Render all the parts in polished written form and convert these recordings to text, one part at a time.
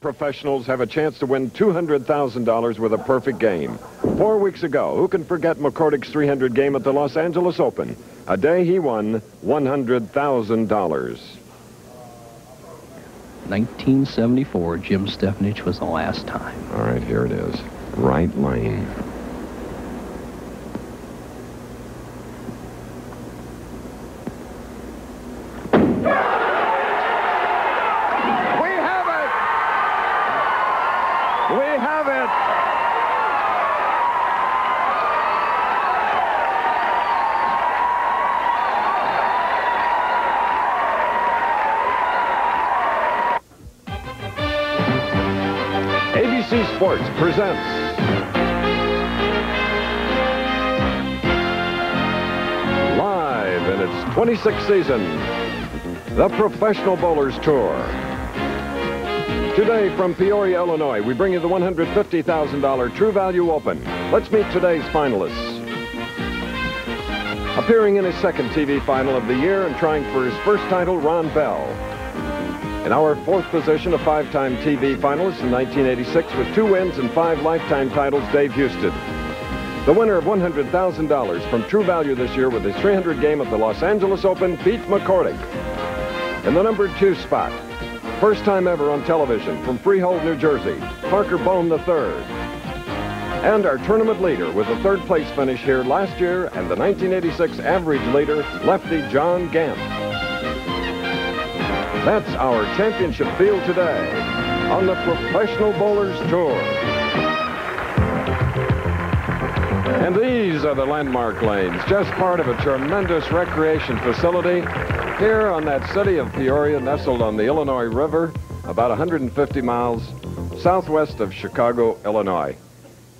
Professionals have a chance to win $200,000 with a perfect game. 4 weeks ago, who can forget McCordic's 300 game at the Los Angeles Open? A day he won $100,000. 1974, Jim Stepnich was the last time. All right, here it is. Right lane. ABC Sports presents live in its 26th season, the Professional Bowlers Tour. Today from Peoria, Illinois, we bring you the $150,000 True Value Open. Let's meet today's finalists. Appearing in his second TV final of the year and trying for his first title, Ron Bell. In our fourth position, a five-time TV finalist in 1986 with 2 wins and 5 lifetime titles, Dave Husted. The winner of $100,000 from True Value this year with his 300 game at the Los Angeles Open, Pete McCordic. In the number 2 spot, first time ever on television from Freehold, New Jersey, Parker Bohn III. And our tournament leader with the 3rd place finish here last year and the 1986 average leader, lefty John Gant. That's our championship field today on the Professional Bowlers Tour. And these are the landmark lanes, just part of a tremendous recreation facility here on that city of Peoria, nestled on the Illinois River, about 150 miles southwest of Chicago, Illinois.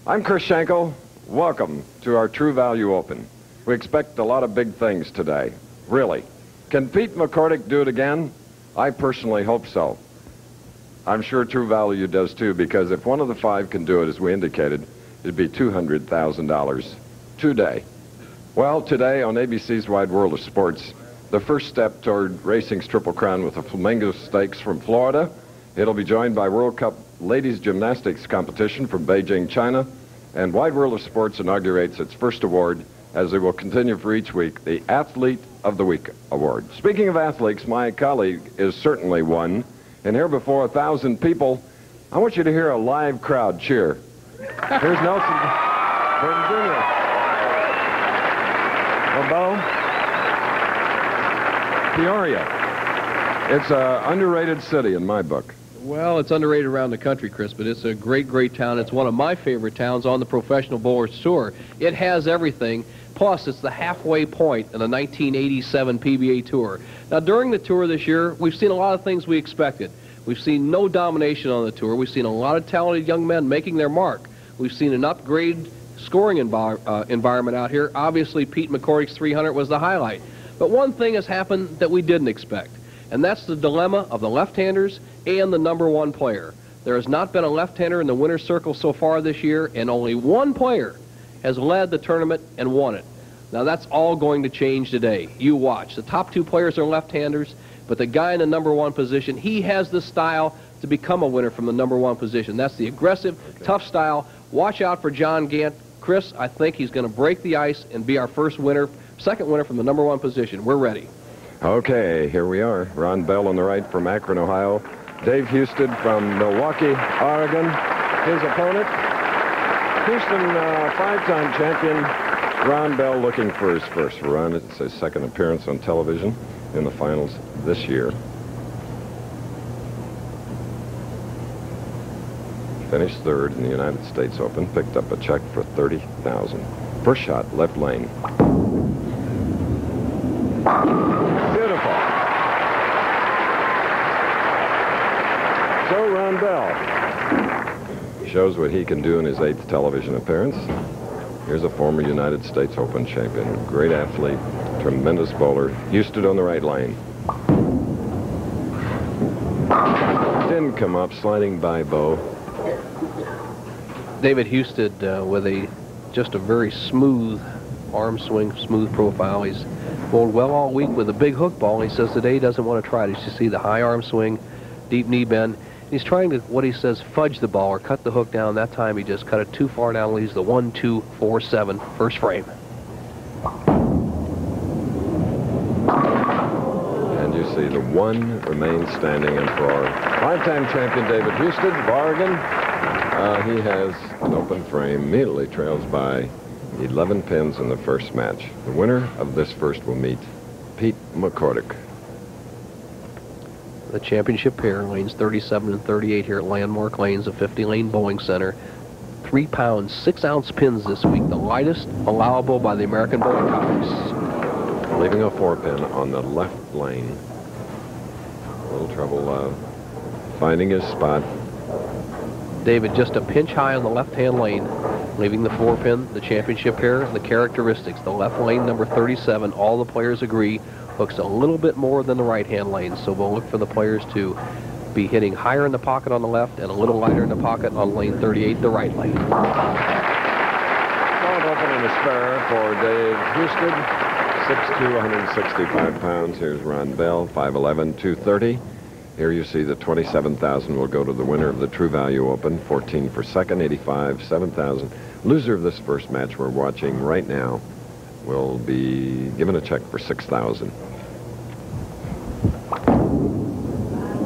I'm Chris Schenkel. Welcome to our True Value Open. We expect a lot of big things today, really. Can Pete McCordic do it again? I personally hope so. I'm sure True Value does too, because if one of the 5 can do it, as we indicated, it'd be $200,000 today. Well, today on ABC's Wide World of Sports, the first step toward racing's Triple Crown with the Flamingo Stakes from Florida. It'll be joined by World Cup Ladies Gymnastics competition from Beijing, China. And Wide World of Sports inaugurates its first award, as they will continue for each week, the Athlete of the Week Award. Speaking of athletes, my colleague is certainly one. And here before 1,000 people, I want you to hear a live crowd cheer. Here's Nelson Burton Jr. Bo. Peoria. It's an underrated city in my book. Well, it's underrated around the country, Chris, but it's a great, great town. It's one of my favorite towns on the Professional Bowlers Tour. It has everything. Plus, it's the halfway point in the 1987 PBA Tour. Now, during the tour this year, we've seen a lot of things we expected. We've seen no domination on the tour. We've seen a lot of talented young men making their mark. We've seen an upgrade scoring environment out here. Obviously, Pete McCordic's 300 was the highlight. But one thing has happened that we didn't expect, and that's the dilemma of the left-handers and the number 1 player. There has not been a left-hander in the winner's circle so far this year, and only 1 player has led the tournament and won it. Now, that's all going to change today. You watch. The top 2 players are left-handers, but the guy in the number 1 position, he has the style to become a winner from the number 1 position. That's the aggressive, tough style. Watch out for John Gant. Chris, I think he's going to break the ice and be our second winner from the number 1 position. We're ready. Okay, here we are. Ron Bell on the right from Akron, Ohio. Dave Husted from Milwaukee, Oregon. His opponent, Houston 5-time champion, Ron Bell, looking for his first run. It's his second appearance on television in the finals this year. Finished 3rd in the United States Open. Picked up a check for $30,000. First shot, left lane. Beautiful. So Ron Bell shows what he can do in his 8th television appearance. Here's a former United States Open champion. Great athlete, tremendous bowler. Husted on the right lane. Didn't come up, sliding by Bo. David Husted with just a very smooth arm swing, smooth profile. He's bowled well all week with a big hook ball. He says today he doesn't want to try it. You see the high arm swing, deep knee bend. He's trying to, what he says, fudge the ball or cut the hook down. That time he just cut it too far down, leaves the 1, 2, 4, 7, first frame. And you see the 1 remains standing, and for five-time champion David Husted of Oregon, he has an open frame, immediately trails by 11 pins in the first match. The winner of this first will meet Pete McCordic. The championship pair, lanes 37 and 38 here at Landmark Lanes, a 50-lane bowling center. 3 pound, 6-ounce pins this week, the lightest allowable by the American Bowling Congress. Leaving a 4-pin on the left lane. A little trouble finding his spot. David just a pinch high on the left-hand lane, leaving the 4-pin, the championship pair, the characteristics. The left lane, number 37, all the players agree, hooks a little bit more than the right-hand lane, so we'll look for the players to be hitting higher in the pocket on the left and a little lighter in the pocket on lane 38, the right lane. Solid open and a spare for Dave Husted, 6'2", 165 pounds. Here's Ron Bell, 5'11", 230. Here you see the $27,000 will go to the winner of the True Value Open, 14 for second, 85, 7,000. Loser of this first match we're watching right now will be given a check for 6,000.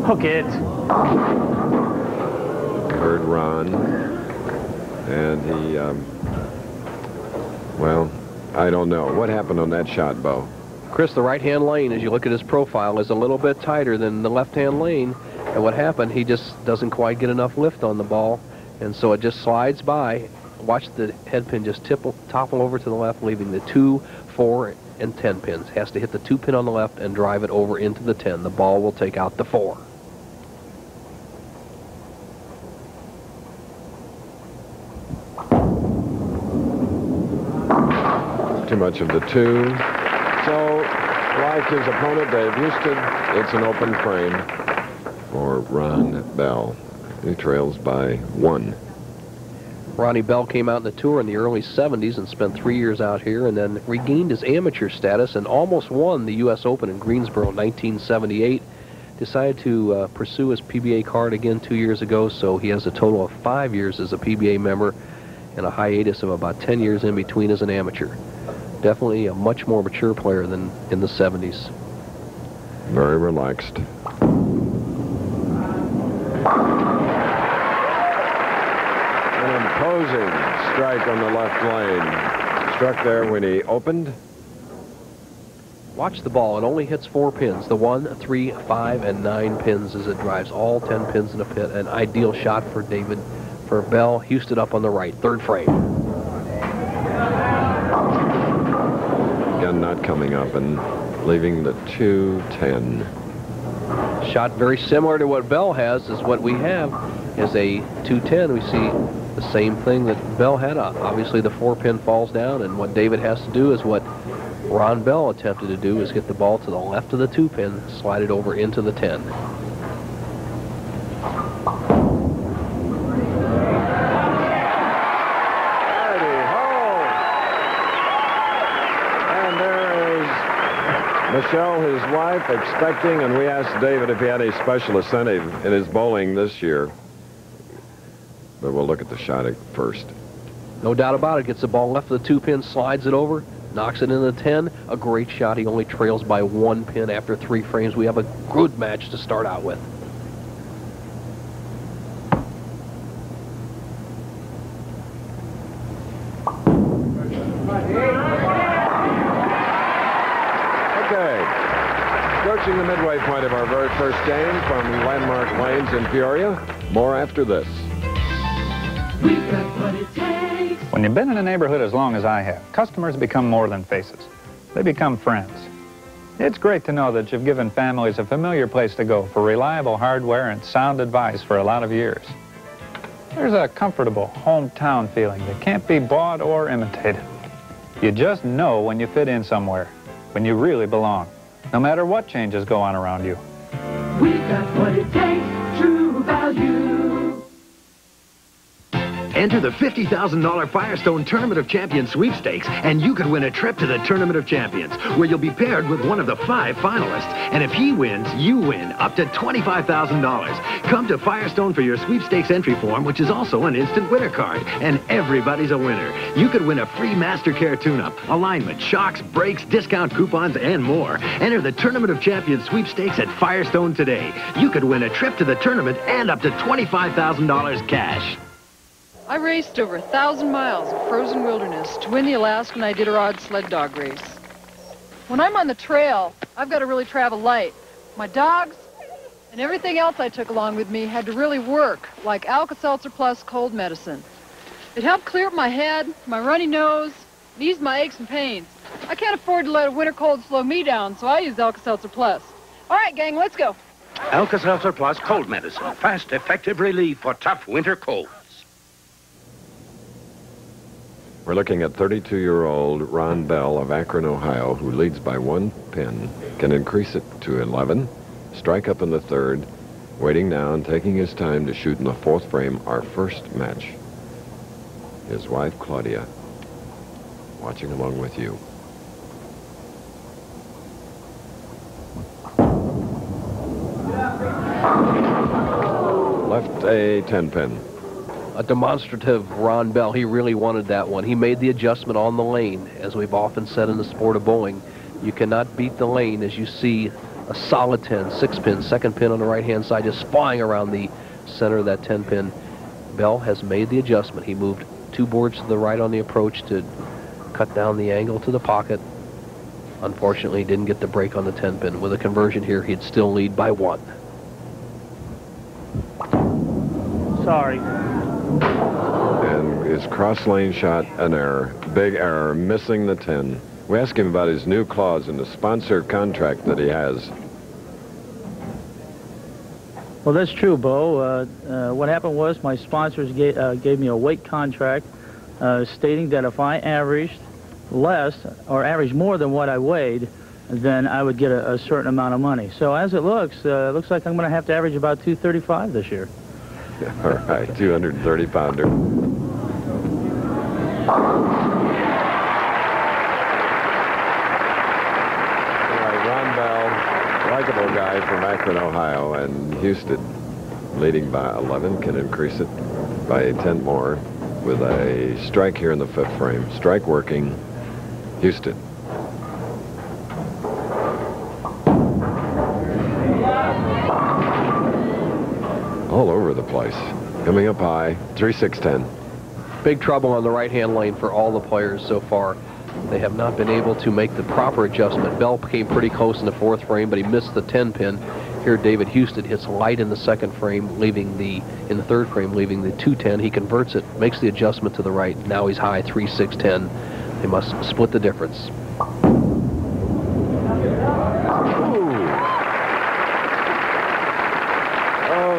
Hook it. Heard Ron, and he, well, I don't know. What happened on that shot, Bo? Chris, the right-hand lane, as you look at his profile, is a little bit tighter than the left-hand lane. And what happened, he just doesn't quite get enough lift on the ball, and so it just slides by. Watch the head pin just topple over to the left, leaving the 2, 4, and 10 pins. Has to hit the 2 pin on the left and drive it over into the 10. The ball will take out the 4. Too much of the 2. So, like his opponent, Dave Husted, it's an open frame for Ron Bell. He trails by 1. Ronnie Bell came out in the tour in the early 70s and spent 3 years out here, and then regained his amateur status and almost won the U.S. Open in Greensboro in 1978. Decided to pursue his PBA card again 2 years ago, so he has a total of 5 years as a PBA member and a hiatus of about 10 years in between as an amateur. Definitely a much more mature player than in the 70s. Very relaxed. An imposing strike on the left lane. Struck there when he opened. Watch the ball. It only hits 4 pins. The 1, 3, 5, and 9 pins as it drives all 10 pins in the pit. An ideal shot for David. For Bell, Husted up on the right. 3rd frame. Again, not coming up and leaving the 2-10. Shot very similar to what Bell has is what we have is a 2-10. We see the same thing that Bell had. Obviously, the 4-pin falls down, and what David has to do is what Ron Bell attempted to do is get the ball to the left of the 2-pin, slide it over into the 10. Michelle, his wife, expecting, and we asked David if he had a special incentive in his bowling this year. But we'll look at the shot first. No doubt about it. Gets the ball left of the 2-pin, slides it over, knocks it in the 10. A great shot. He only trails by 1 pin after 3 frames. We have a good match to start out with. Approaching the midway point of our very first game from Landmark Lanes in Peoria. More after this. We've got what it takes. When you've been in a neighborhood as long as I have, customers become more than faces. They become friends. It's great to know that you've given families a familiar place to go for reliable hardware and sound advice for a lot of years. There's a comfortable hometown feeling that can't be bought or imitated. You just know when you fit in somewhere, when you really belong. No matter what changes go on around you. We've got what it takes, True Value. Enter the $50,000 Firestone Tournament of Champions sweepstakes, and you could win a trip to the Tournament of Champions, where you'll be paired with one of the 5 finalists. And if he wins, you win up to $25,000. Come to Firestone for your sweepstakes entry form, which is also an instant winner card. And everybody's a winner. You could win a free Master Care tune-up, alignment, shocks, brakes, discount coupons, and more. Enter the Tournament of Champions sweepstakes at Firestone today. You could win a trip to the tournament and up to $25,000 cash. I raced over 1,000 miles of frozen wilderness to win the Alaskan Iditarod sled dog race. When I'm on the trail, I've got to really travel light. My dogs and everything else I took along with me had to really work, like Alka-Seltzer Plus cold medicine. It helped clear up my head, my runny nose, and ease my aches and pains. I can't afford to let a winter cold slow me down, so I use Alka-Seltzer Plus. All right, gang, let's go. Alka-Seltzer Plus cold medicine. Fast, effective relief for tough winter colds. We're looking at 32-year-old Ron Bell of Akron, Ohio, who leads by 1 pin, can increase it to 11, strike up in the 3rd, waiting now and taking his time to shoot in the 4th frame, our first match. His wife, Claudia, watching along with you. Left a 10-pin. A demonstrative Ron Bell. He really wanted that one. He made the adjustment on the lane. As we've often said in the sport of bowling, you cannot beat the lane as you see a solid 10, 6-pin, 2nd pin on the right-hand side, just flying around the center of that 10-pin. Bell has made the adjustment. He moved 2 boards to the right on the approach to cut down the angle to the pocket. Unfortunately, he didn't get the break on the 10-pin. With a conversion here, he'd still lead by 1. Sorry. And his cross lane shot, an error. Big error, missing the 10. We asked him about his new clause in the sponsor contract that he has. Well, that's true, Bo. What happened was my sponsors gave me a weight contract stating that if I averaged less or averaged more than what I weighed, then I would get a certain amount of money. So as it looks like I'm going to have to average about 235 this year. All right, 230-pounder. Likable guy from Akron, Ohio, and Houston, leading by 11, can increase it by 10 more with a strike here in the 5th frame. Strike working, Houston. All over the place. Coming up high, 3-6-10. Big trouble on the right-hand lane for all the players so far. They have not been able to make the proper adjustment. Bell came pretty close in the 4th frame, but he missed the 10-pin. Here, David Husted hits light in the 2nd frame, in the 3rd frame, leaving the 2-10. He converts it, makes the adjustment to the right. Now he's high, 3-6-10. They must split the difference.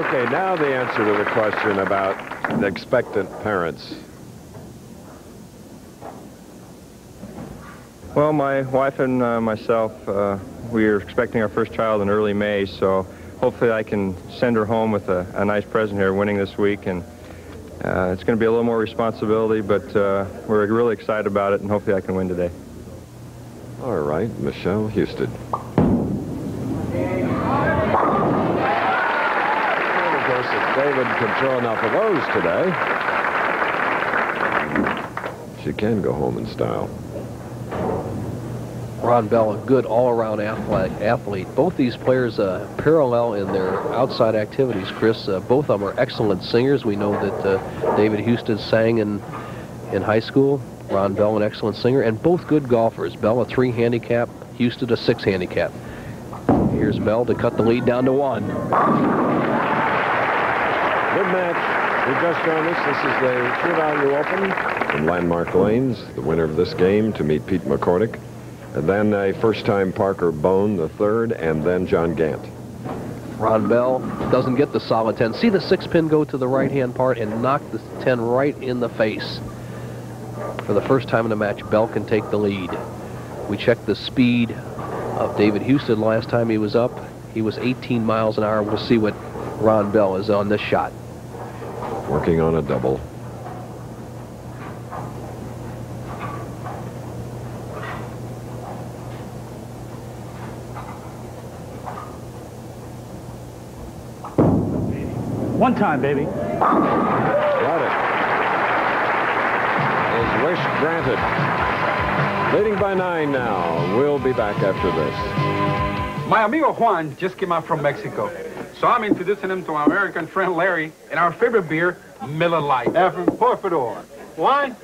Okay, now the answer to the question about the expectant parents. Well, my wife and myself, we are expecting our first child in early May, so hopefully I can send her home with a nice present here, winning this week. And it's going to be a little more responsibility, but we're really excited about it, and hopefully I can win today. All right, Michelle Husted. And of course, if David can throw enough of those today, she can go home in style. Ron Bell, a good all-around athlete. Both these players parallel in their outside activities, Chris. Both of them are excellent singers. We know that David Husted sang in high school. Ron Bell, an excellent singer, and both good golfers. Bell, a 3 handicap, Husted, a 6 handicap. Here's Bell to cut the lead down to 1. Good match. We just joined us. This is the True Value Open in Landmark Lanes. The winner of this game to meet Pete McCordic. And then a first-time Parker Bohn III, and then John Gant. Ron Bell doesn't get the solid 10. See the 6-pin go to the right-hand part and knock the 10 right in the face. For the first time in the match, Bell can take the lead. We checked the speed of David Husted last time he was up. He was 18 miles an hour. We'll see what Ron Bell is on this shot. Working on a double. One time, baby. Got it. His wish granted. Leading by 9 now. We'll be back after this. My amigo Juan just came out from Mexico. So I'm introducing him to my American friend Larry and our favorite beer, Miller Lite. Por favor. Juan,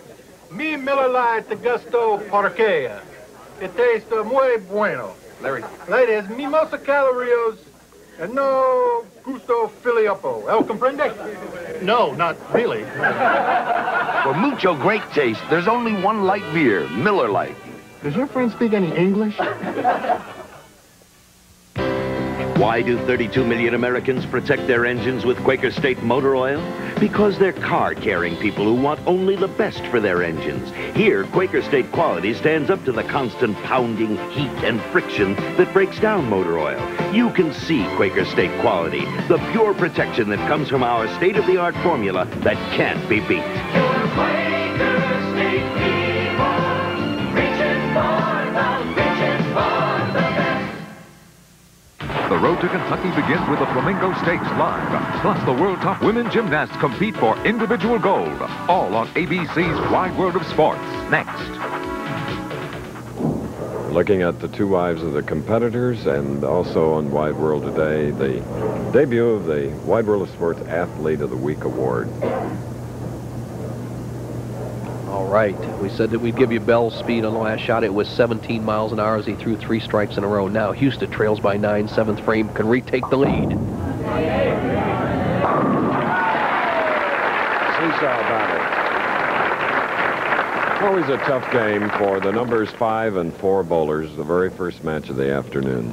mi Miller Lite de gusto porquería. It tastes muy bueno. Larry. Ladies, mimosa calorías and no gusto filiopo. El comprende? No, not really. For mucho great taste, there's only one light beer, Miller Lite. Does your friend speak any English? Why do 32 million Americans protect their engines with Quaker State motor oil? Because they're car-caring people who want only the best for their engines. Here, Quaker State quality stands up to the constant pounding, heat, and friction that breaks down motor oil. You can see Quaker State quality, the pure protection that comes from our state-of-the-art formula that can't be beat. The road to Kentucky begins with the Flamingo Stakes Live. Plus, the world top women gymnasts compete for individual gold. All on ABC's Wide World of Sports. Next. Looking at the two wives of the competitors, and also on Wide World today, the debut of the Wide World of Sports Athlete of the Week Award. All right. We said that we'd give you Bell's speed on the last shot. It was 17 miles an hour as he threw 3 strikes in a row. Now Husted trails by 9, 7th frame, can retake the lead. Seesaw battle. Always a tough game for the numbers 5 and 4 bowlers, the very first match of the afternoon.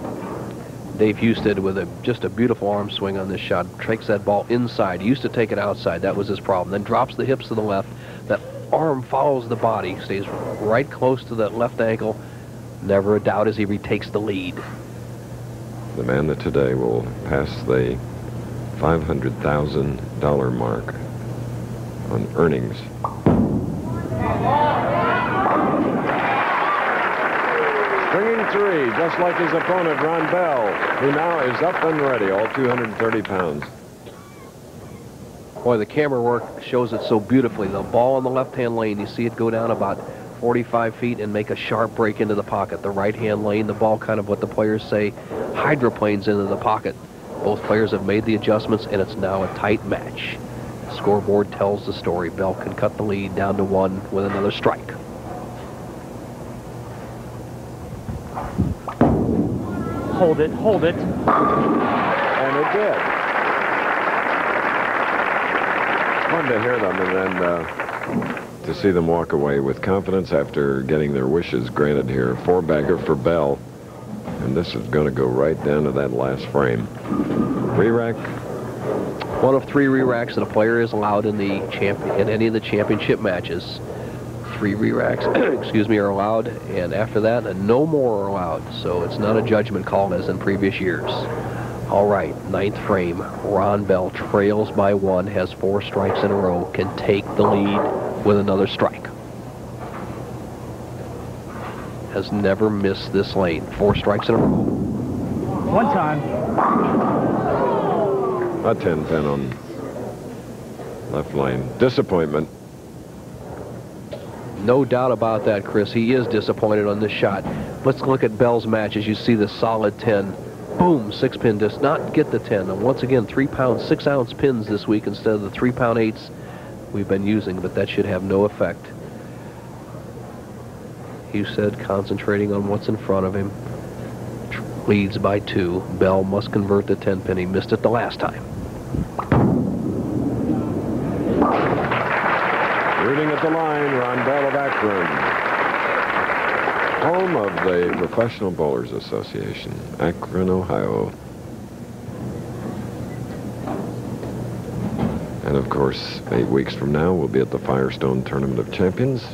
Dave Husted with just a beautiful arm swing on this shot. Takes that ball inside. He used to take it outside. That was his problem. Then drops the hips to the left. That arm follows the body, stays right close to that left ankle. Never a doubt as he retakes the lead. The man that today will pass the $500,000 mark on earnings. Stringing 3, just like his opponent, Ron Bell, who now is up and ready, all 230 pounds. Boy, the camera work shows it so beautifully. The ball in the left-hand lane, you see it go down about 45 feet and make a sharp break into the pocket. The right-hand lane, the ball kind of what the players say, hydroplanes into the pocket. Both players have made the adjustments, and it's now a tight match. The scoreboard tells the story. Bell can cut the lead down to 1 with another strike. Hold it, hold it. And it did. Fun to hear them, and then to see them walk away with confidence after getting their wishes granted here. 4-bagger for Bell, and this is going to go right down to that last frame. Re-rack. One of 3 re-racks that a player is allowed in the in any of the championship matches. 3 re-racks, excuse me, are allowed, and after that, no more are allowed. So it's not a judgment call as in previous years. All right, 9th frame. Ron Bell trails by 1, has 4 strikes in a row, can take the lead with another strike. Has never missed this lane. 4 strikes in a row. One time. A 10-pin on left lane. Disappointment. No doubt about that, Chris. He is disappointed on this shot. Let's look at Bell's match as you see the solid 10. Boom, 6-pin does not get the 10. And once again, 3-pound, 6-ounce pins this week instead of the 3-pound 8s we've been using, but that should have no effect. Husted concentrating on what's in front of him. Leads by 2. Bell must convert the 10-pin. He missed it the last time. Rooting at the line, Ron Bell of Akron. Home of the Professional Bowlers Association, Akron, Ohio. And of course, 8 weeks from now, we'll be at the Firestone Tournament of Champions.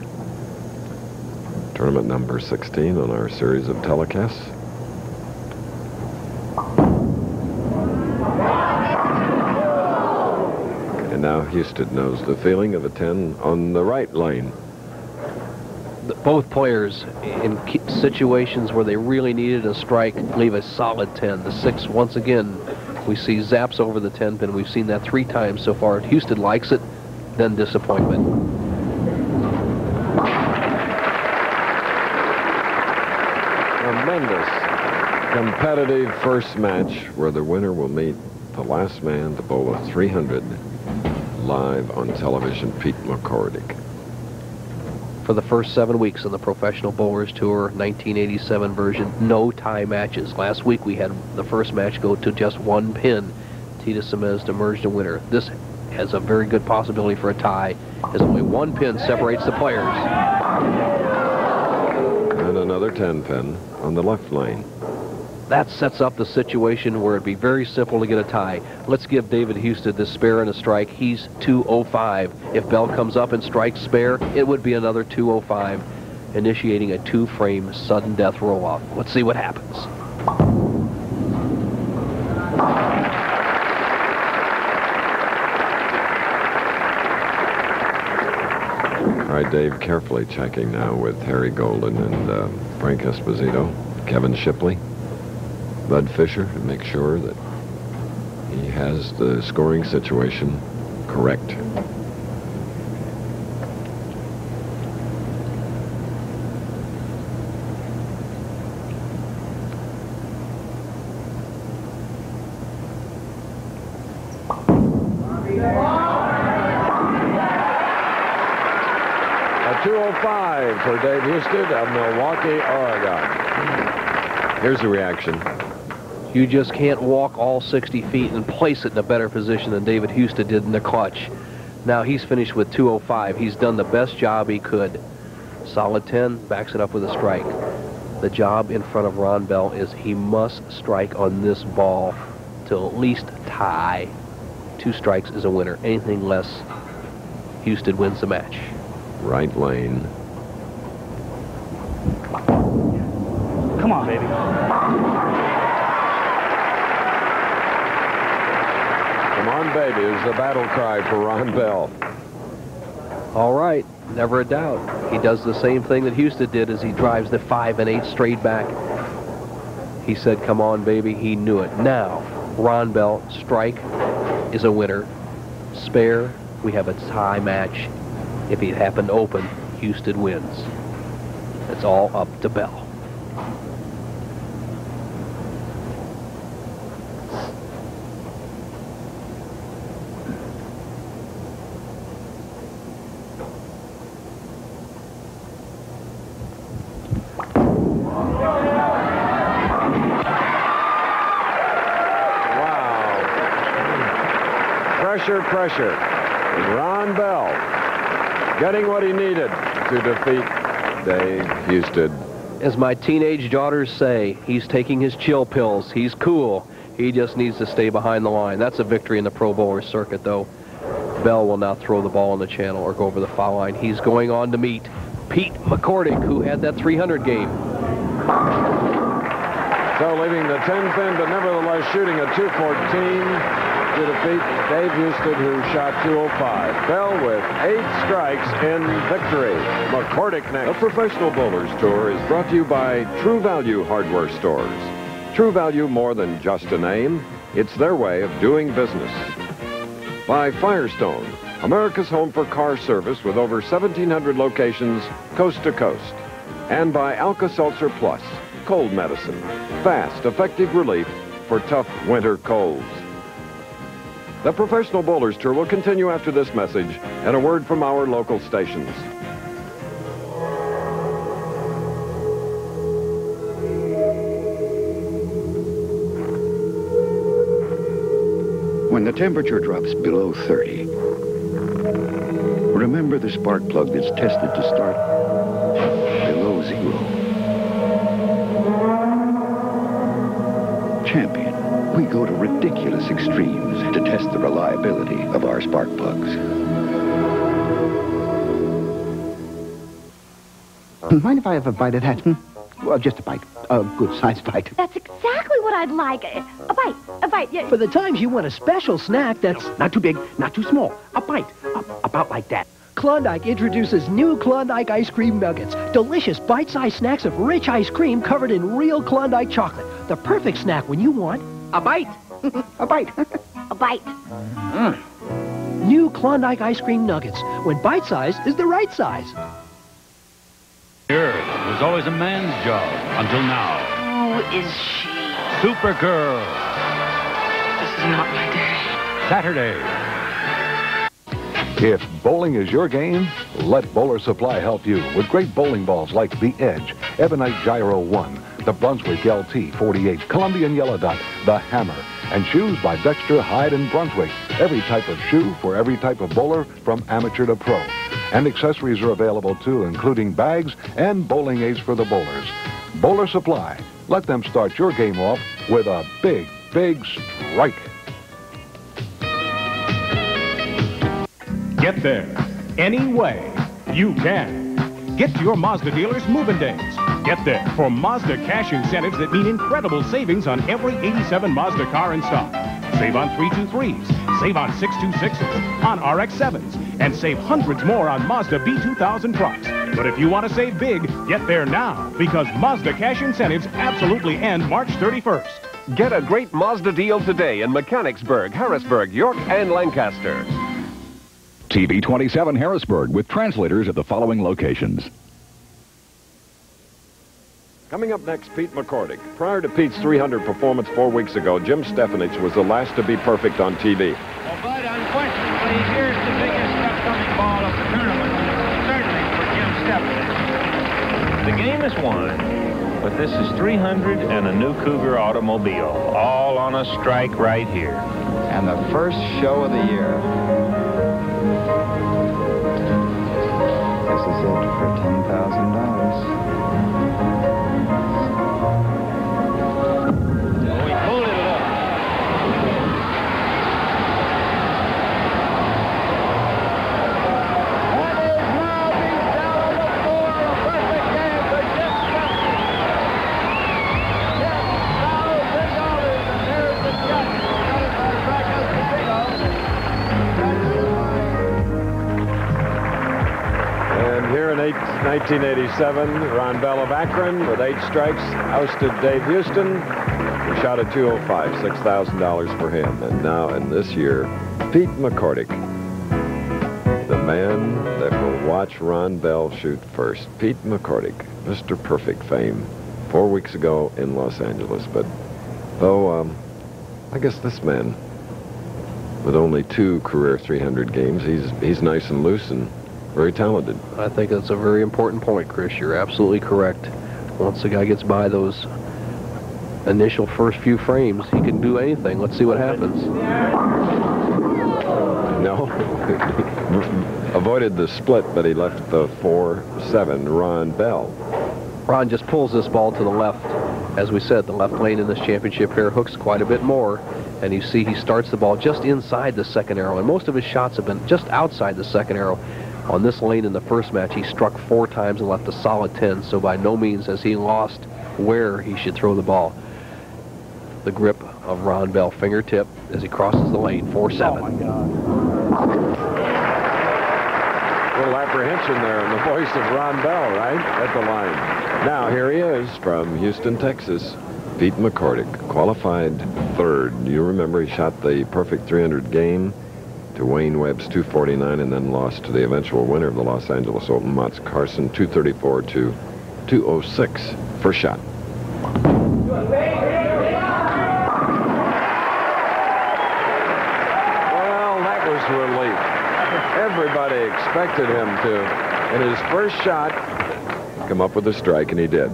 Tournament number 16 on our series of telecasts. And now Husted knows the feeling of a 10 on the right lane. Both players in situations where they really needed a strike leave a solid 10. The 6 once again We see zaps over the 10 pin. We've seen that 3 times so far. Husted likes it, then disappointment. Tremendous competitive first match where the winner will meet the last man to bowl a 300 live on television, Pete McCordic. For the first 7 weeks on the Professional Bowlers Tour 1987 version, no tie matches. Last week we had the first match go to just 1 pin. Tita Semez emerged a winner. This has a very good possibility for a tie, as only 1 pin separates the players. And another 10 pin on the left lane. That sets up the situation where it'd be very simple to get a tie. Let's give David Husted the spare and a strike. He's 205. If Bell comes up and strikes spare, it would be another 205, initiating a 2-frame sudden death roll-off. Let's see what happens. All right, Dave, carefully checking now with Harry Golden and Frank Esposito, Kevin Shipley, Bud Fisher, to make sure that he has the scoring situation correct. A 205 for Dave Husted of Milwaukee, Oregon. Here's the reaction. You just can't walk all 60 feet and place it in a better position than David Husted did in the clutch. Now he's finished with 205. He's done the best job he could. Solid 10, backs it up with a strike. The job in front of Ron Bell is he must strike on this ball to at least tie. 2 strikes is a winner. Anything less, Husted wins the match. Right lane. Come on, baby. Come on, baby, is the battle cry for Ron Bell. All right, never a doubt. He does the same thing that Husted did as he drives the 5 and 8 straight back. He said, come on, baby. He knew it. Now, Ron Bell, strike is a winner. Spare, we have a tie match. If he happened to open, Husted wins. It's all up to Bell. Pressure. Ron Bell getting what he needed to defeat Dave Husted. As my teenage daughters say, he's taking his chill pills. He's cool. He just needs to stay behind the line. That's a victory in the Pro Bowler circuit, though. Bell will now throw the ball in the channel or go over the foul line. He's going on to meet Pete McCordic, who had that 300 game. So leaving the 10 pin, but nevertheless shooting a 214. To defeat Dave Husted, who shot 205. Bell with 8 strikes in victory. McCordic next. The Professional Bowlers Tour is brought to you by True Value Hardware Stores. True Value, more than just a name, it's their way of doing business. By Firestone, America's home for car service with over 1,700 locations coast to coast. And by Alka-Seltzer Plus, cold medicine. Fast, effective relief for tough winter colds. The Professional Bowlers Tour will continue after this message and a word from our local stations. When the temperature drops below 30, remember the spark plug that's tested to start below 0. Champion, we go to ridiculous extremes to test the reliability of our spark plugs. Mind if I have a bite of that? Well, just a bite. A good-sized bite. That's exactly what I'd like. A bite. Yeah. For the times you want a special snack that's not too big, not too small. A bite. About like that. Klondike introduces new Klondike ice cream nuggets. Delicious bite-sized snacks of rich ice cream covered in real Klondike chocolate. The perfect snack when you want a bite. A bite. A bite. New Klondike ice cream nuggets, when bite size is the right size. Earth was always a man's job until now. Who is she? Supergirl. This is not my day. Saturday. If bowling is your game, let Bowler Supply help you with great bowling balls like the Edge, Ebonite Gyro 1, the Brunswick LT 48, Colombian Yellow Dot, the Hammer, and shoes by Dexter, Hyde, and Brunswick. Every type of shoe for every type of bowler from amateur to pro. And accessories are available too, including bags and bowling aids for the bowlers. Bowler Supply. Let them start your game off with a big, big strike. Get there any way you can. Get to your Mazda dealer's moving days. Get there for Mazda cash incentives that mean incredible savings on every 87 Mazda car in stock. Save on 323s, save on 626s, on RX-7s, and save hundreds more on Mazda B2000 trucks. But if you want to save big, get there now, because Mazda cash incentives absolutely end March 31st. Get a great Mazda deal today in Mechanicsburg, Harrisburg, York, and Lancaster. TV 27 Harrisburg with translators at the following locations. Coming up next, Pete McCordic. Prior to Pete's 300 performance 4 weeks ago, Jim Stefanich was the last to be perfect on TV. Well, Bud, unquestionably, here's the biggest upcoming ball of the tournament, certainly for Jim Stefanich. The game is won, but this is 300 and a new Cougar automobile, all on a strike right here. And the first show of the year. This is it for $10,000. Here in 1987, Ron Bell of Akron with 8 strikes ousted Dave Husted. He shot a 205, $6,000 for him. And now in this year, Pete McCordic, the man that will watch Ron Bell shoot first. Pete McCordic, Mr. Perfect fame, 4 weeks ago in Los Angeles. But though, I guess this man, with only 2 career 300 games, he's nice and loose and very talented. I think that's a very important point, Chris. You're absolutely correct. Once the guy gets by those initial first few frames, he can do anything. Let's see what happens. No. Avoided the split, but he left the 4-7, Ron Bell. Ron just pulls this ball to the left. As we said, the left lane in this championship here hooks quite a bit more. And you see he starts the ball just inside the second arrow. And most of his shots have been just outside the second arrow. On this lane in the first match, he struck 4 times and left a solid 10, so by no means has he lost where he should throw the ball. The grip of Ron Bell, fingertip, as he crosses the lane, 4-7. Oh, my God. A little apprehension there in the voice of Ron Bell, right, at the line. Now, here he is from Houston, Texas, Pete McCordic, qualified 3rd. You remember he shot the perfect 300 game to Wayne Webb's 249 and then lost to the eventual winner of the Los Angeles Open, Mats Carson, 234 to 206. First shot. Well, that was relief. Everybody expected him to, in his first shot, come up with a strike, and he did.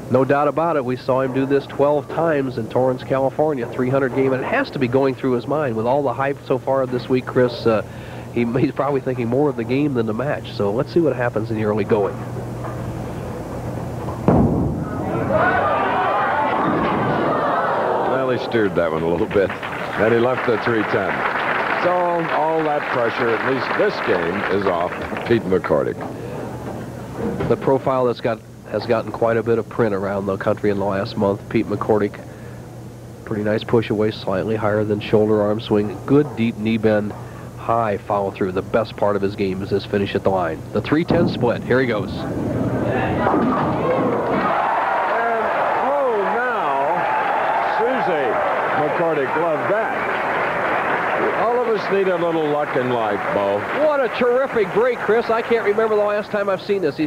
No doubt about it. We saw him do this 12 times in Torrance, California, 300 game, and it has to be going through his mind with all the hype so far this week, Chris. He's probably thinking more of the game than the match. So let's see what happens in the early going. Well, he steered that one a little bit, and he left the 310. So all that pressure, at least this game, is off Pete McCordic. The profile has gotten quite a bit of print around the country in the last month. Pete McCordic, pretty nice push away, slightly higher than shoulder arm swing. Good deep knee bend, high follow through. The best part of his game is his finish at the line. The 310 split. Here he goes. McCordic loved that. All of us need a little luck in life, Bo. What a terrific break, Chris. I can't remember the last time I've seen this.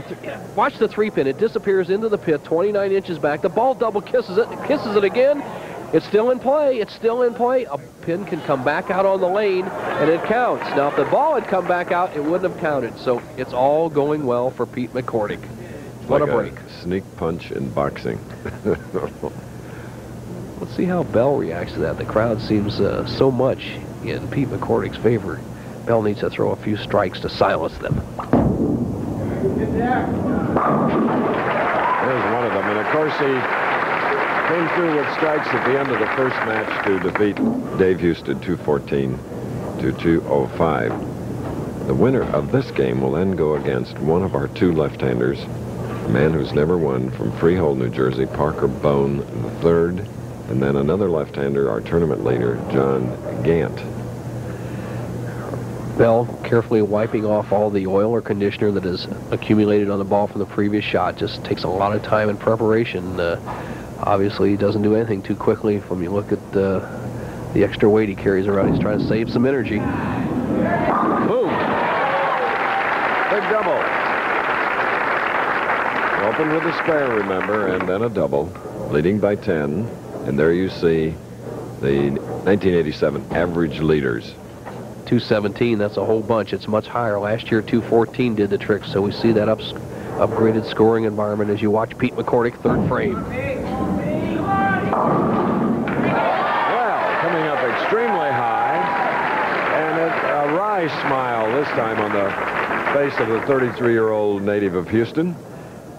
Watch the 3-pin. It disappears into the pit, 29 inches back. The ball double kisses it again. It's still in play. It's still in play. A pin can come back out on the lane, and it counts. Now, if the ball had come back out, it wouldn't have counted. So it's all going well for Pete McCordic. What like a break. Sneak punch in boxing. Let's see how Bell reacts to that. The crowd seems so much in Pete McCordic's favor. Bell needs to throw a few strikes to silence them. There's one of them. And, of course, he came through with strikes at the end of the first match to defeat Dave Husted 214 to 205. The winner of this game will then go against one of our two left-handers, a man who's never won from Freehold, New Jersey, Parker Bohn III, and then another left-hander, our tournament leader, John Gant. Bell carefully wiping off all the oil or conditioner that is accumulated on the ball from the previous shot. Just takes a lot of time and preparation. Obviously, he doesn't do anything too quickly. When you look at the extra weight he carries around, he's trying to save some energy. Boom! Big double. Open with a spare, remember, and then a double, leading by 10. And there you see the 1987 average leaders. 217, that's a whole bunch. It's much higher. Last year, 214 did the trick, so we see that upgraded scoring environment as you watch Pete McCordic, third frame. Well, coming up extremely high, and a wry smile this time on the face of the 33-year-old native of Houston.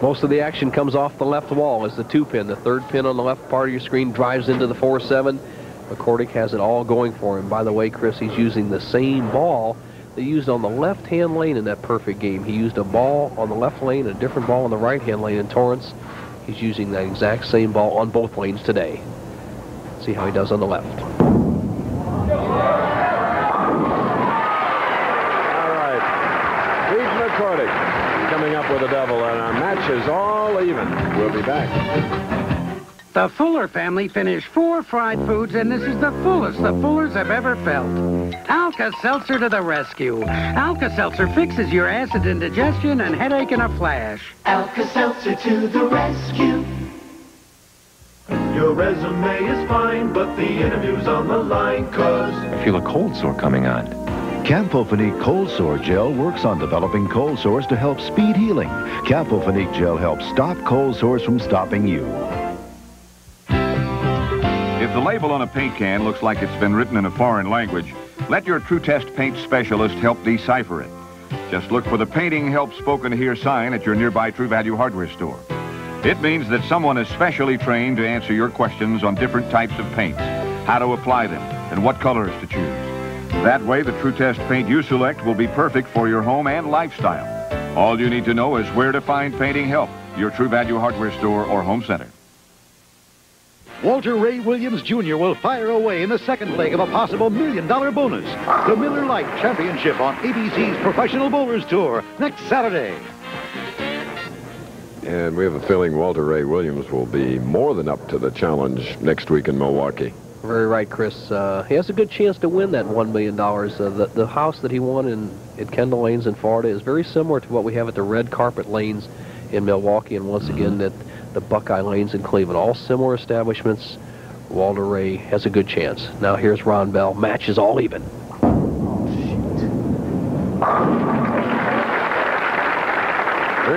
Most of the action comes off the left wall as the 2-pin. The 3rd pin on the left part of your screen drives into the 4-7. McCordic has it all going for him. By the way, Chris, he's using the same ball that he used on the left-hand lane in that perfect game. He used a ball on the left lane and a different ball on the right-hand lane in Torrance. He's using that exact same ball on both lanes today. See how he does on the left. All right. Pete McCordic coming up with a double, and our match is all even. We'll be back. The Fuller family finished 4 fried foods, and this is the fullest the Fullers have ever felt. Alka-Seltzer to the rescue. Alka-Seltzer fixes your acid indigestion and headache in a flash. Alka-Seltzer to the rescue. Your resume is fine, but the interview's on the line, 'cause I feel a cold sore coming on. Campho-Phenique Cold Sore Gel works on developing cold sores to help speed healing. Campho-Phenique Gel helps stop cold sores from stopping you. If the label on a paint can looks like it's been written in a foreign language, let your True Test paint specialist help decipher it. Just look for the Painting Help Spoken Here sign at your nearby True Value hardware store. It means that someone is specially trained to answer your questions on different types of paints, how to apply them, and what colors to choose. That way, the True Test paint you select will be perfect for your home and lifestyle. All you need to know is where to find Painting Help, your True Value hardware store or home center. Walter Ray Williams Jr. will fire away in the second leg of a possible $1 million bonus. The Miller Lite Championship on ABC's Professional Bowlers Tour next Saturday. And we have a feeling Walter Ray Williams will be more than up to the challenge next week in Milwaukee. Very right, Chris. He has a good chance to win that $1 million. The house that he won at Kendall Lanes in Florida is very similar to what we have at the Red Carpet Lanes in Milwaukee, and once again at the Buckeye Lanes in Cleveland. All similar establishments. Walter Ray has a good chance. Now here's Ron Bell. Match is all even. 3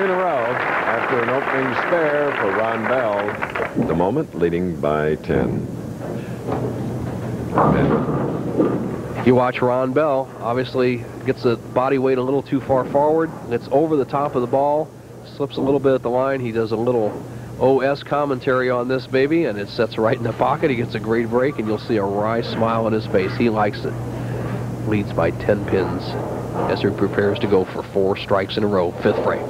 in a row after an opening spare for Ron Bell. At the moment, leading by 10. You watch Ron Bell. Obviously gets the body weight a little too far forward. It's over the top of the ball. Slips a little bit at the line. He does a little OS commentary on this baby, and it sets right in the pocket. He gets a great break, and you'll see a wry smile on his face. He likes it. Leads by 10 pins as he prepares to go for 4 strikes in a row. 5th frame.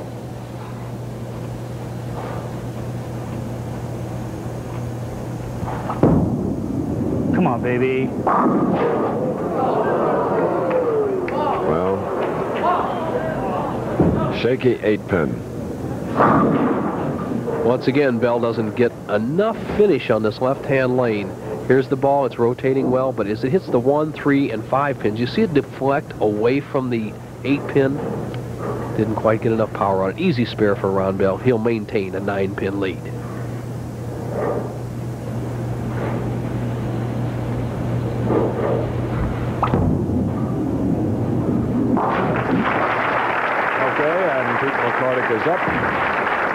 Come on, baby. Well, shaky 8-pin. Once again, Bell doesn't get enough finish on this left-hand lane. Here's the ball. It's rotating well, but as it hits the 1, 3, and 5 pins, you see it deflect away from the 8-pin. Didn't quite get enough power on it. Easy spare for Ron Bell. He'll maintain a 9-pin lead. Okay, and Pete McCordic is up.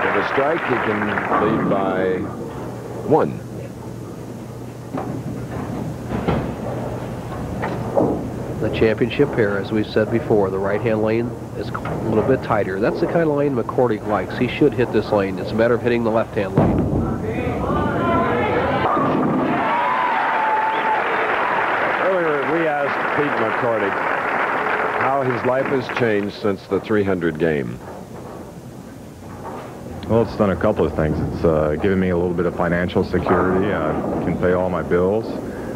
With a strike, he can lead by 1. The championship pair, as we've said before, the right-hand lane is a little bit tighter. That's the kind of lane McCordic likes. He should hit this lane. It's a matter of hitting the left-hand lane. Earlier, we asked Pete McCordic how his life has changed since the 300 game. Well, it's done a couple of things. It's given me a little bit of financial security. I can pay all my bills.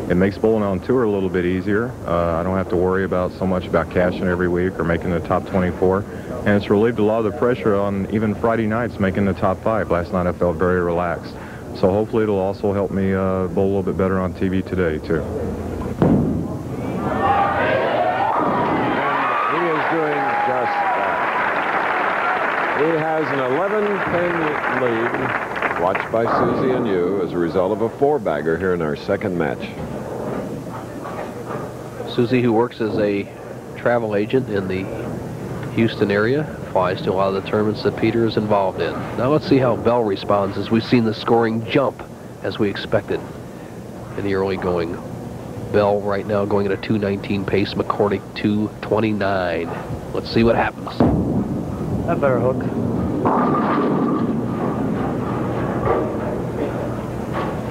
It makes bowling on tour a little bit easier. I don't have to worry about so much about cashing every week or making the top 24. And it's relieved a lot of the pressure on even Friday nights making the top 5. Last night I felt very relaxed. So hopefully it'll also help me bowl a little bit better on TV today, too. And he is doing just that. He has an 11-pin lead, watched by Susie and you, as a result of a 4-bagger here in our second match. Susie, who works as a travel agent in the Houston area, flies to a lot of the tournaments that Peter is involved in. Now let's see how Bell responds, as we've seen the scoring jump as we expected in the early going. Bell right now going at a 2:19 pace, McCordic 2:29. Let's see what happens. That better hook.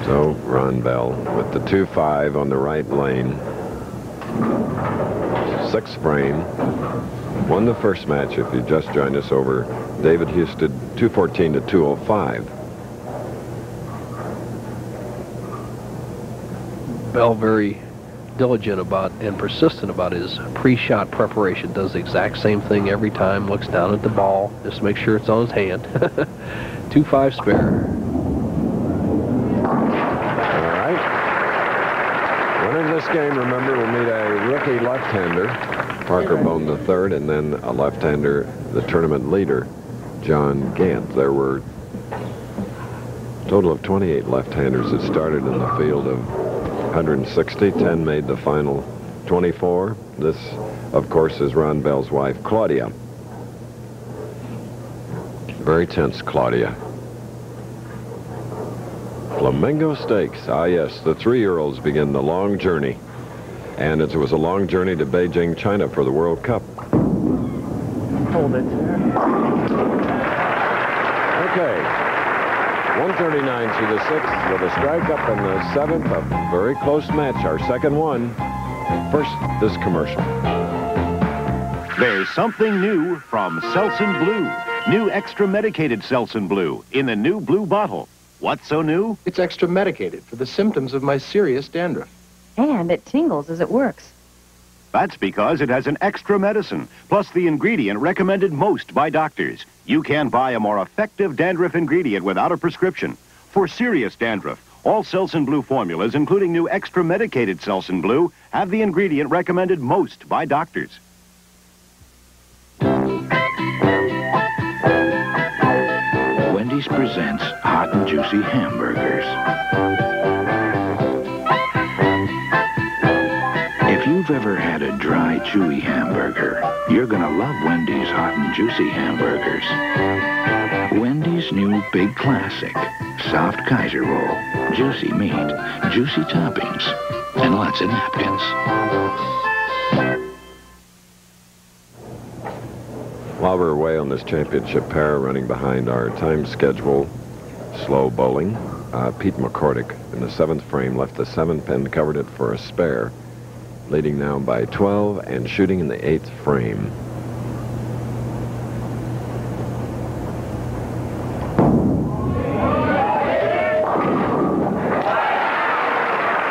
So Ron Bell with the 2-5 on the right lane. 6th frame. Won the first match, if you just joined us, over David Husted, 214 to 205. Bell very diligent about and persistent about his pre-shot preparation. Does the exact same thing every time. Looks down at the ball, just to make sure it's on his hand. 2-5 spare. All right. Winning this game, remember, will meet a rookie left-hander, Parker Bohn III, and then a left-hander, the tournament leader, John Gant. There were a total of 28 left-handers that started in the field of 160. 10 made the final 24. This, of course, is Ron Bell's wife, Claudia. Very tense, Claudia. Flamingo Stakes. Ah, yes, the 3-year-olds begin the long journey. And it was a long journey to Beijing, China for the World Cup. Hold it. Okay. 139 through the 6th with a strike up in the 7th. A very close match, our second one. First, this commercial. There's something new from Selsun Blue. New extra medicated Selsun Blue in the new blue bottle. What's so new? It's extra medicated for the symptoms of my serious dandruff. And it tingles as it works. That's because it has an extra medicine, plus the ingredient recommended most by doctors. You can buy a more effective dandruff ingredient without a prescription. For serious dandruff, all Selsun Blue formulas, including new extra medicated Selsun Blue, have the ingredient recommended most by doctors. Wendy's presents hot and juicy hamburgers. If you've ever had a dry, chewy hamburger, you're gonna love Wendy's hot and juicy hamburgers. Wendy's new big classic, soft Kaiser roll, juicy meat, juicy toppings, and lots of napkins. While we're away on this championship pair, running behind our time schedule, slow bowling, Pete McCordic in the 7th frame left the 7-pin, covered it for a spare, leading now by 12 and shooting in the 8th frame.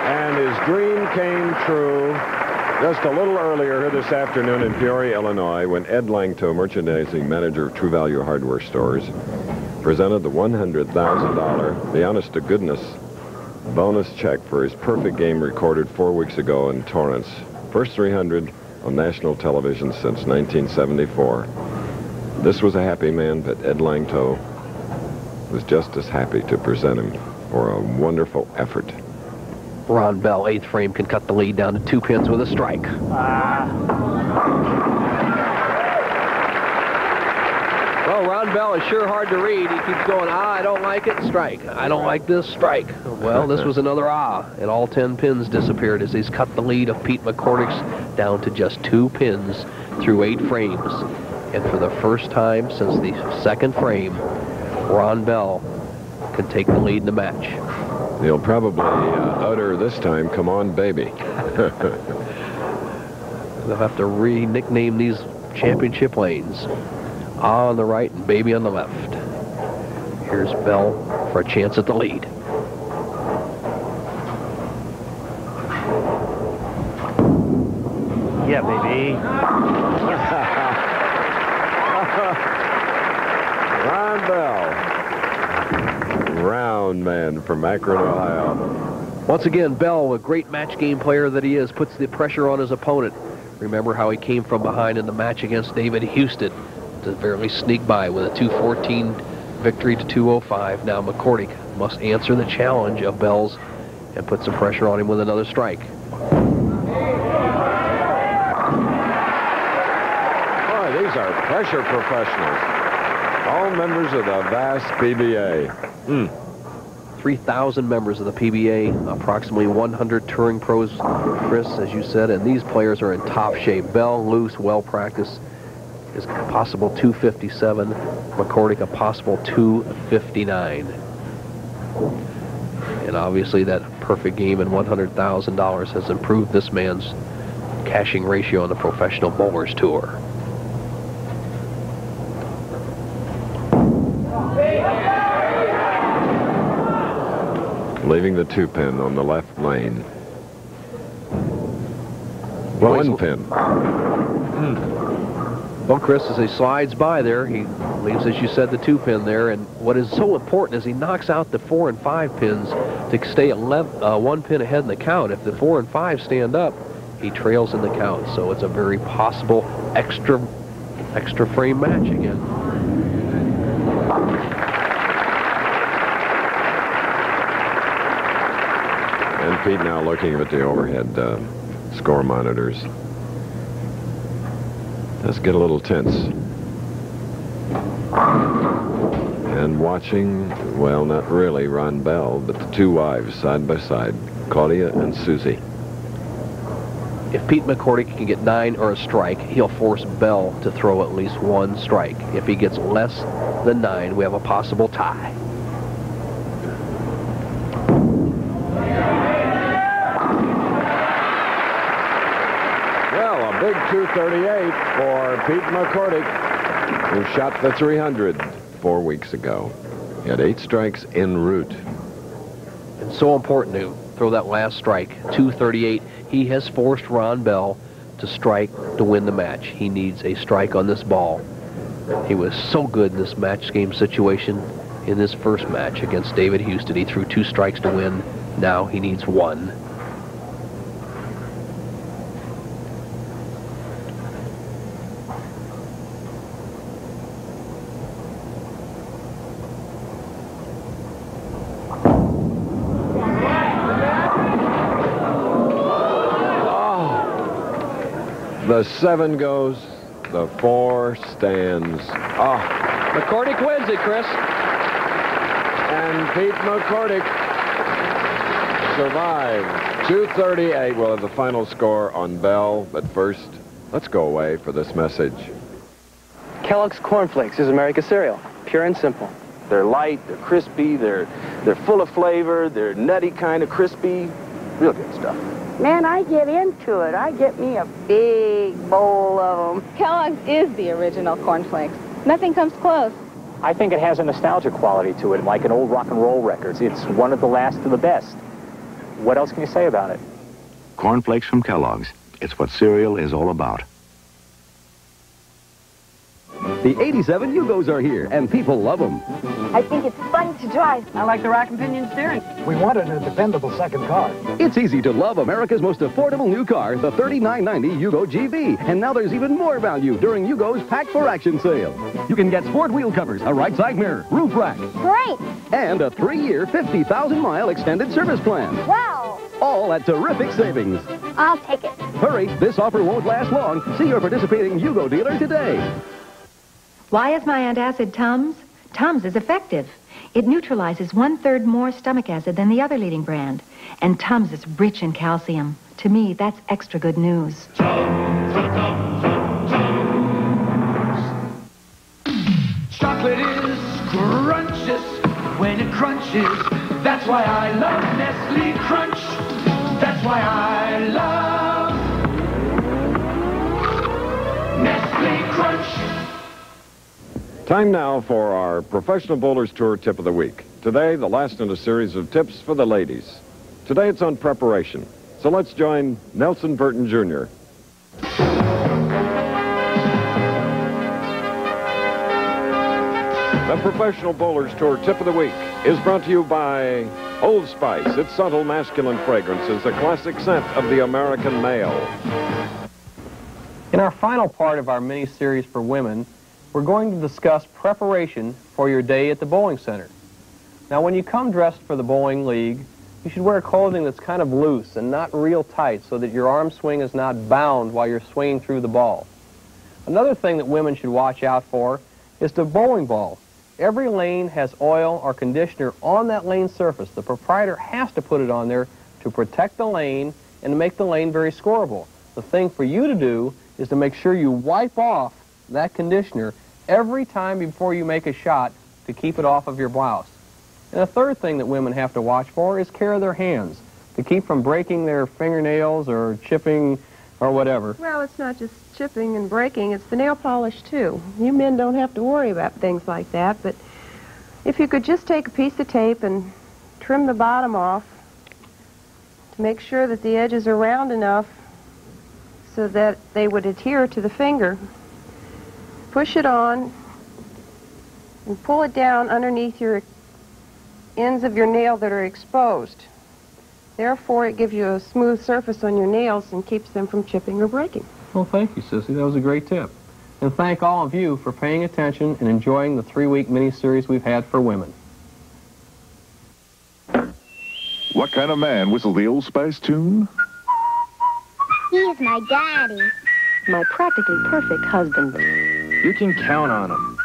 And his dream came true just a little earlier here this afternoon in Peoria, Illinois, when Ed Langto, merchandising manager of True Value Hardware Stores, presented the $100,000, the honest-to-goodness bonus check for his perfect game recorded 4 weeks ago in Torrance. First 300 on national television since 1974. This was a happy man, but Ed Langto was just as happy to present him for a wonderful effort. Ron Bell, 8th frame, can cut the lead down to 2 pins with a strike. Well, Ron Bell is sure hard to read. He keeps going, I don't like it, strike. I don't like this, strike. Well, this was another and all 10 pins disappeared as he's cut the lead of Pete McCordic's down to just 2 pins through 8 frames. And for the first time since the 2nd frame, Ron Bell can take the lead in the match. He'll probably utter this time, come on, baby. They'll have to re-nickname these championship lanes. On the right and baby on the left. Here's Bell for a chance at the lead. Yeah, baby. Ron Bell. Round man from Akron, Ohio. Once again, Bell, a great match game player that he is, puts the pressure on his opponent. Remember how he came from behind in the match against David Husted to barely sneak by with a 214 victory to 205. Now McCordic must answer the challenge of Bell's and put some pressure on him with another strike. Boy, these are pressure professionals. All members of the vast PBA. 3,000 members of the PBA, approximately 100 touring pros, Chris, as you said, and these players are in top shape. Bell, loose, well-practiced, is a possible 257. McCordic, a possible 259. And obviously that perfect game and $100,000 has improved this man's cashing ratio on the Professional Bowlers Tour. Leaving the 2-pin on the left lane. 1 pin. Well, Chris, as he slides by there, he leaves, as you said, the 2-pin there. And what is so important is he knocks out the 4 and 5 pins to stay 1 pin ahead in the count. If the 4 and 5 stand up, he trails in the count. So it's a very possible extra frame match again. And Pete now looking at the overhead score monitors. Let's get a little tense. And watching, well, not really Ron Bell, but the 2 wives side by side, Claudia and Susie. If Pete McCordic can get 9 or a strike, he'll force Bell to throw at least 1 strike. If he gets less than 9, we have a possible tie. Big 238 for Pete McCordic, who shot the 300 4 weeks ago. He had 8 strikes en route. It's so important to throw that last strike. 238. He has forced Ron Bell to strike to win the match. He needs a strike on this ball. He was so good in this match game situation in this first match against David Husted. He threw 2 strikes to win. Now he needs 1. The 7 goes, the 4 stands. McCordic wins it, Chris. And Pete McCordic survived. 238 will have the final score on Bell. But first, let's go away for this message. Kellogg's Corn Flakes is America's cereal, pure and simple. They're light, they're crispy, they're full of flavor, they're nutty kind of crispy. Real good stuff. Man, I get into it. I get me a big bowl of them. Kellogg's is the original cornflakes. Nothing comes close. I think it has a nostalgia quality to it, like an old rock and roll record. It's one of the last of the best. What else can you say about it? Cornflakes from Kellogg's. It's what cereal is all about. The 87 Yugos are here, and people love them. I think it's fun to drive. I like the rack and pinion steering. We wanted a dependable second car. It's easy to love America's most affordable new car, the $39.90 Yugo GV. And now there's even more value during Yugo's Pack for Action sale. You can get sport wheel covers, a right side mirror, roof rack. Great. And a 3-year, 50,000-mile extended service plan. Wow. All at terrific savings. I'll take it. Hurry, this offer won't last long. See your participating Yugo dealer today. Why is my antacid Tums? Tums is effective. It neutralizes 1/3 more stomach acid than the other leading brand. And Tums is rich in calcium. To me, that's extra good news. Chocolate is scrumptious when it crunches. That's why I love Nestle Crunch. That's why I love Nestle Crunch. Time now for our Professional Bowlers Tour Tip of the Week. Today, the last in a series of tips for the ladies. Today, it's on preparation. So let's join Nelson Burton Jr. The Professional Bowlers Tour Tip of the Week is brought to you by Old Spice. Its subtle masculine fragrance is the classic scent of the American male. In our final part of our mini-series for women, we're going to discuss preparation for your day at the bowling center. Now, when you come dressed for the bowling league, you should wear clothing that's kind of loose and not real tight so that your arm swing is not bound while you're swinging through the ball. Another thing that women should watch out for is the bowling ball. Every lane has oil or conditioner on that lane surface. The proprietor has to put it on there to protect the lane and to make the lane very scoreable. The thing for you to do is to make sure you wipe off that conditioner every time before you make a shot to keep it off of your blouse. And the third thing that women have to watch for is care of their hands, to keep from breaking their fingernails or chipping or whatever. Well, it's not just chipping and breaking, it's the nail polish too. You men don't have to worry about things like that, but if you could just take a piece of tape and trim the bottom off to make sure that the edges are round enough so that they would adhere to the finger, push it on and pull it down underneath your ends of your nail that are exposed. Therefore, it gives you a smooth surface on your nails and keeps them from chipping or breaking. Well, thank you, Sissy. That was a great tip. And thank all of you for paying attention and enjoying the 3-week mini-series we've had for women. What kind of man whistled the Old Spice tune? He's my daddy. My practically perfect husband. You can count on him.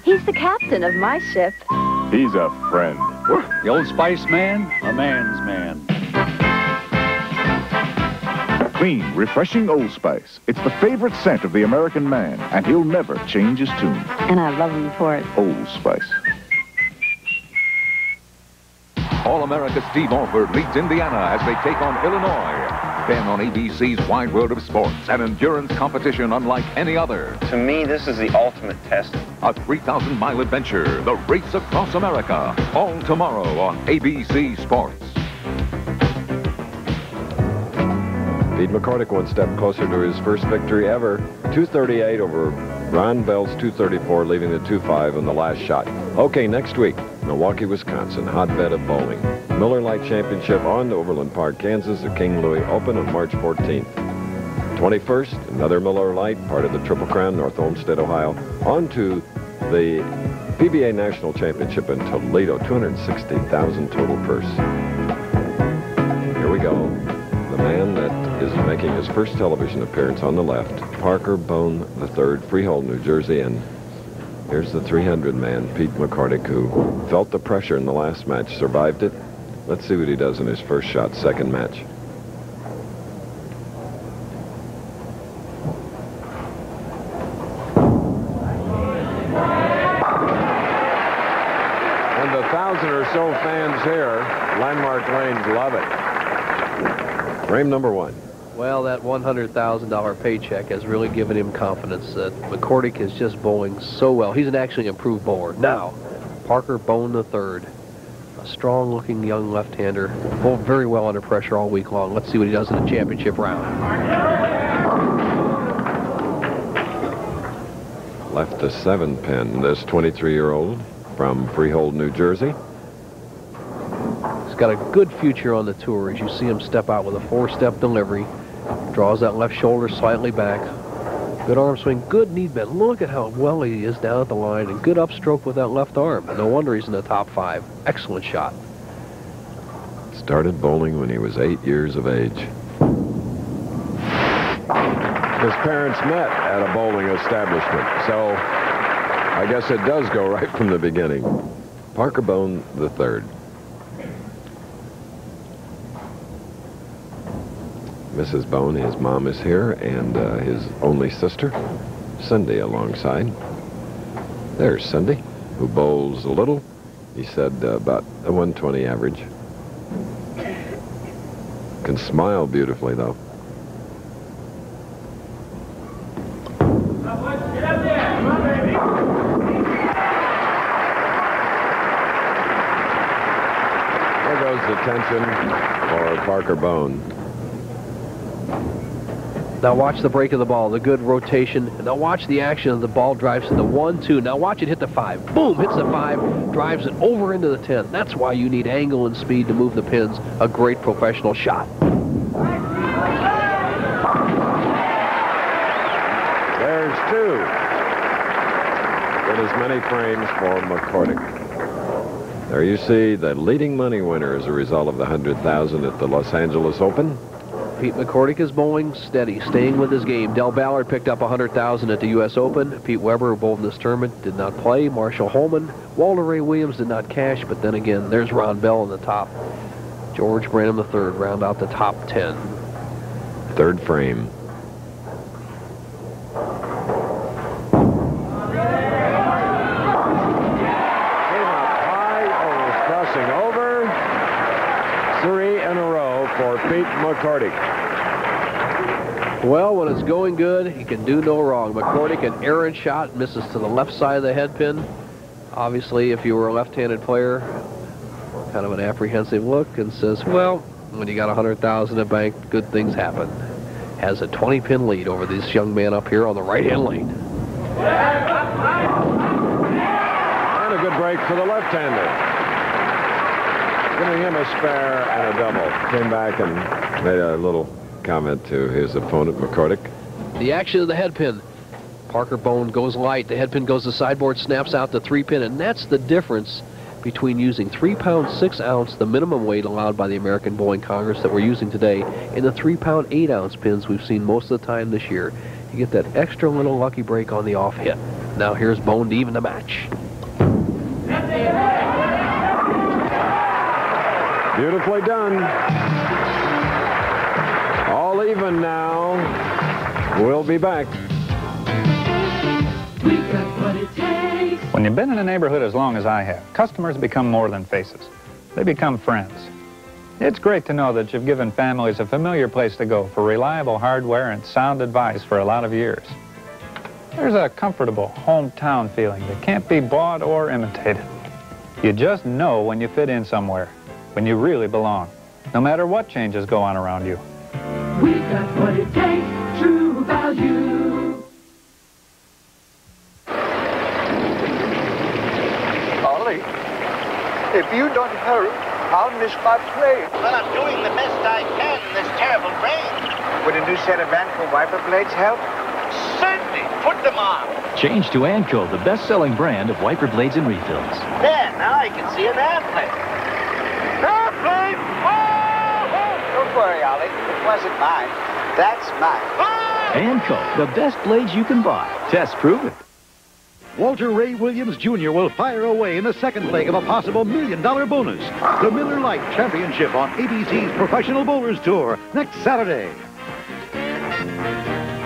He's the captain of my ship. He's a friend. The Old Spice man, a man's man. Clean, refreshing Old Spice. It's the favorite scent of the American man, and he'll never change his tune. And I love him for it. Old Spice. All-America Steve Alford leads Indiana as they take on Illinois. Then on ABC's Wide World of Sports, an endurance competition unlike any other. To me, this is the ultimate test. A 3,000-mile adventure, the race across America. All tomorrow on ABC Sports. Pete McCordic one step closer to his first victory ever. 238 over Ron Bell's 234, leaving the 2-5 in the last shot. Okay, next week, Milwaukee, Wisconsin, hotbed of bowling. Miller Lite Championship on to Overland Park, Kansas, the King Louis Open on March 14th. 21st, another Miller Lite, part of the Triple Crown, North Olmsted, Ohio. On to the PBA National Championship in Toledo, $260,000 total purse. Here we go. The man that is making his first television appearance on the left, Parker Bohn III, Freehold, New Jersey, and here's the 300 man, Pete McCordic, who felt the pressure in the last match, survived it. Let's see what he does in his first shot, second match. And the 1,000 or so fans here, Landmark Lanes, love it. Frame number 1. Well, that $100,000 paycheck has really given him confidence that McCordic is just bowling so well. He's an actually improved bowler. Now, Parker Bohn III, a strong-looking young left-hander, bowled very well under pressure all week long. Let's see what he does in the championship round. Left the 7 pin, this 23-year-old from Freehold, New Jersey. He's got a good future on the tour as you see him step out with a 4-step delivery. Draws that left shoulder slightly back. Good arm swing, good knee bend. Look at how well he is down at the line, and good upstroke with that left arm. No wonder he's in the top 5. Excellent shot. Started bowling when he was 8 years of age. His parents met at a bowling establishment, so I guess it does go right from the beginning. Parker Bohn III. Mrs. Bohn, his mom, is here, and his only sister, Cindy, alongside. There's Cindy, who bowls a little. He said about a 120 average. Can smile beautifully, though. There goes the tension for Parker Bohn. Now watch the break of the ball, the good rotation, and now watch the action of the ball drives to the 1-2. Now watch it hit the 5. Boom, hits the 5, drives it over into the 10. That's why you need angle and speed to move the pins. A great professional shot. There's 2. Get as many frames for McCordic. There you see the leading money winner as a result of the $100,000 at the Los Angeles Open. Pete McCordic is bowling steady, staying with his game. Del Ballard picked up $100,000 at the U.S. Open. Pete Weber, who bowled in this tournament, did not play. Marshall Holman. Walter Ray Williams did not cash, but then again, there's Ron Bell in the top. George Branham III round out the top 10. 3rd frame. Came up high, almost crossing over. 3 in a row for Pete McCordic. Well, when it's going good, he can do no wrong. McCordic, an errant shot, misses to the left side of the head pin. Obviously, if you were a left-handed player, kind of an apprehensive look and says, well, when you got $100,000 in bank, good things happen. Has a 20-pin lead over this young man up here on the right-hand lane. And a good break for the left-hander. Giving him a spare and a double. Came back and made a little comment to his opponent, McCordic. The action of the head pin. Parker Bohn goes light. The head pin goes to sideboard, snaps out the 3-pin, and that's the difference between using 3-pound 6-ounce, the minimum weight allowed by the American Bowling Congress that we're using today, and the 3-pound 8-ounce pins we've seen most of the time this year. You get that extra little lucky break on the off hit. Now here's Bohn to even the match. Beautifully done. All even now. We'll be back. We got what it takes. When you've been in a neighborhood as long as I have, customers become more than faces. They become friends. It's great to know that you've given families a familiar place to go for reliable hardware and sound advice for a lot of years. There's a comfortable hometown feeling that can't be bought or imitated. You just know when you fit in somewhere, when you really belong, no matter what changes go on around you. We got what it takes, true value. Ollie, if you don't hurry, I'll miss my plane. Well, I'm doing the best I can in this terrible rain. Would a new set of Vanco wiper blades help? Certainly. Put them on. Change to Anco, the best-selling brand of wiper blades and refills. There, now I can see an airplane. Airplane! Don't worry, Ollie. It wasn't mine. That's mine. Anco, the best blades you can buy. Test prove it. Walter Ray Williams Jr. will fire away in the second leg of a possible $1 million bonus. The Miller Lite Championship on ABC's Professional Bowlers Tour next Saturday.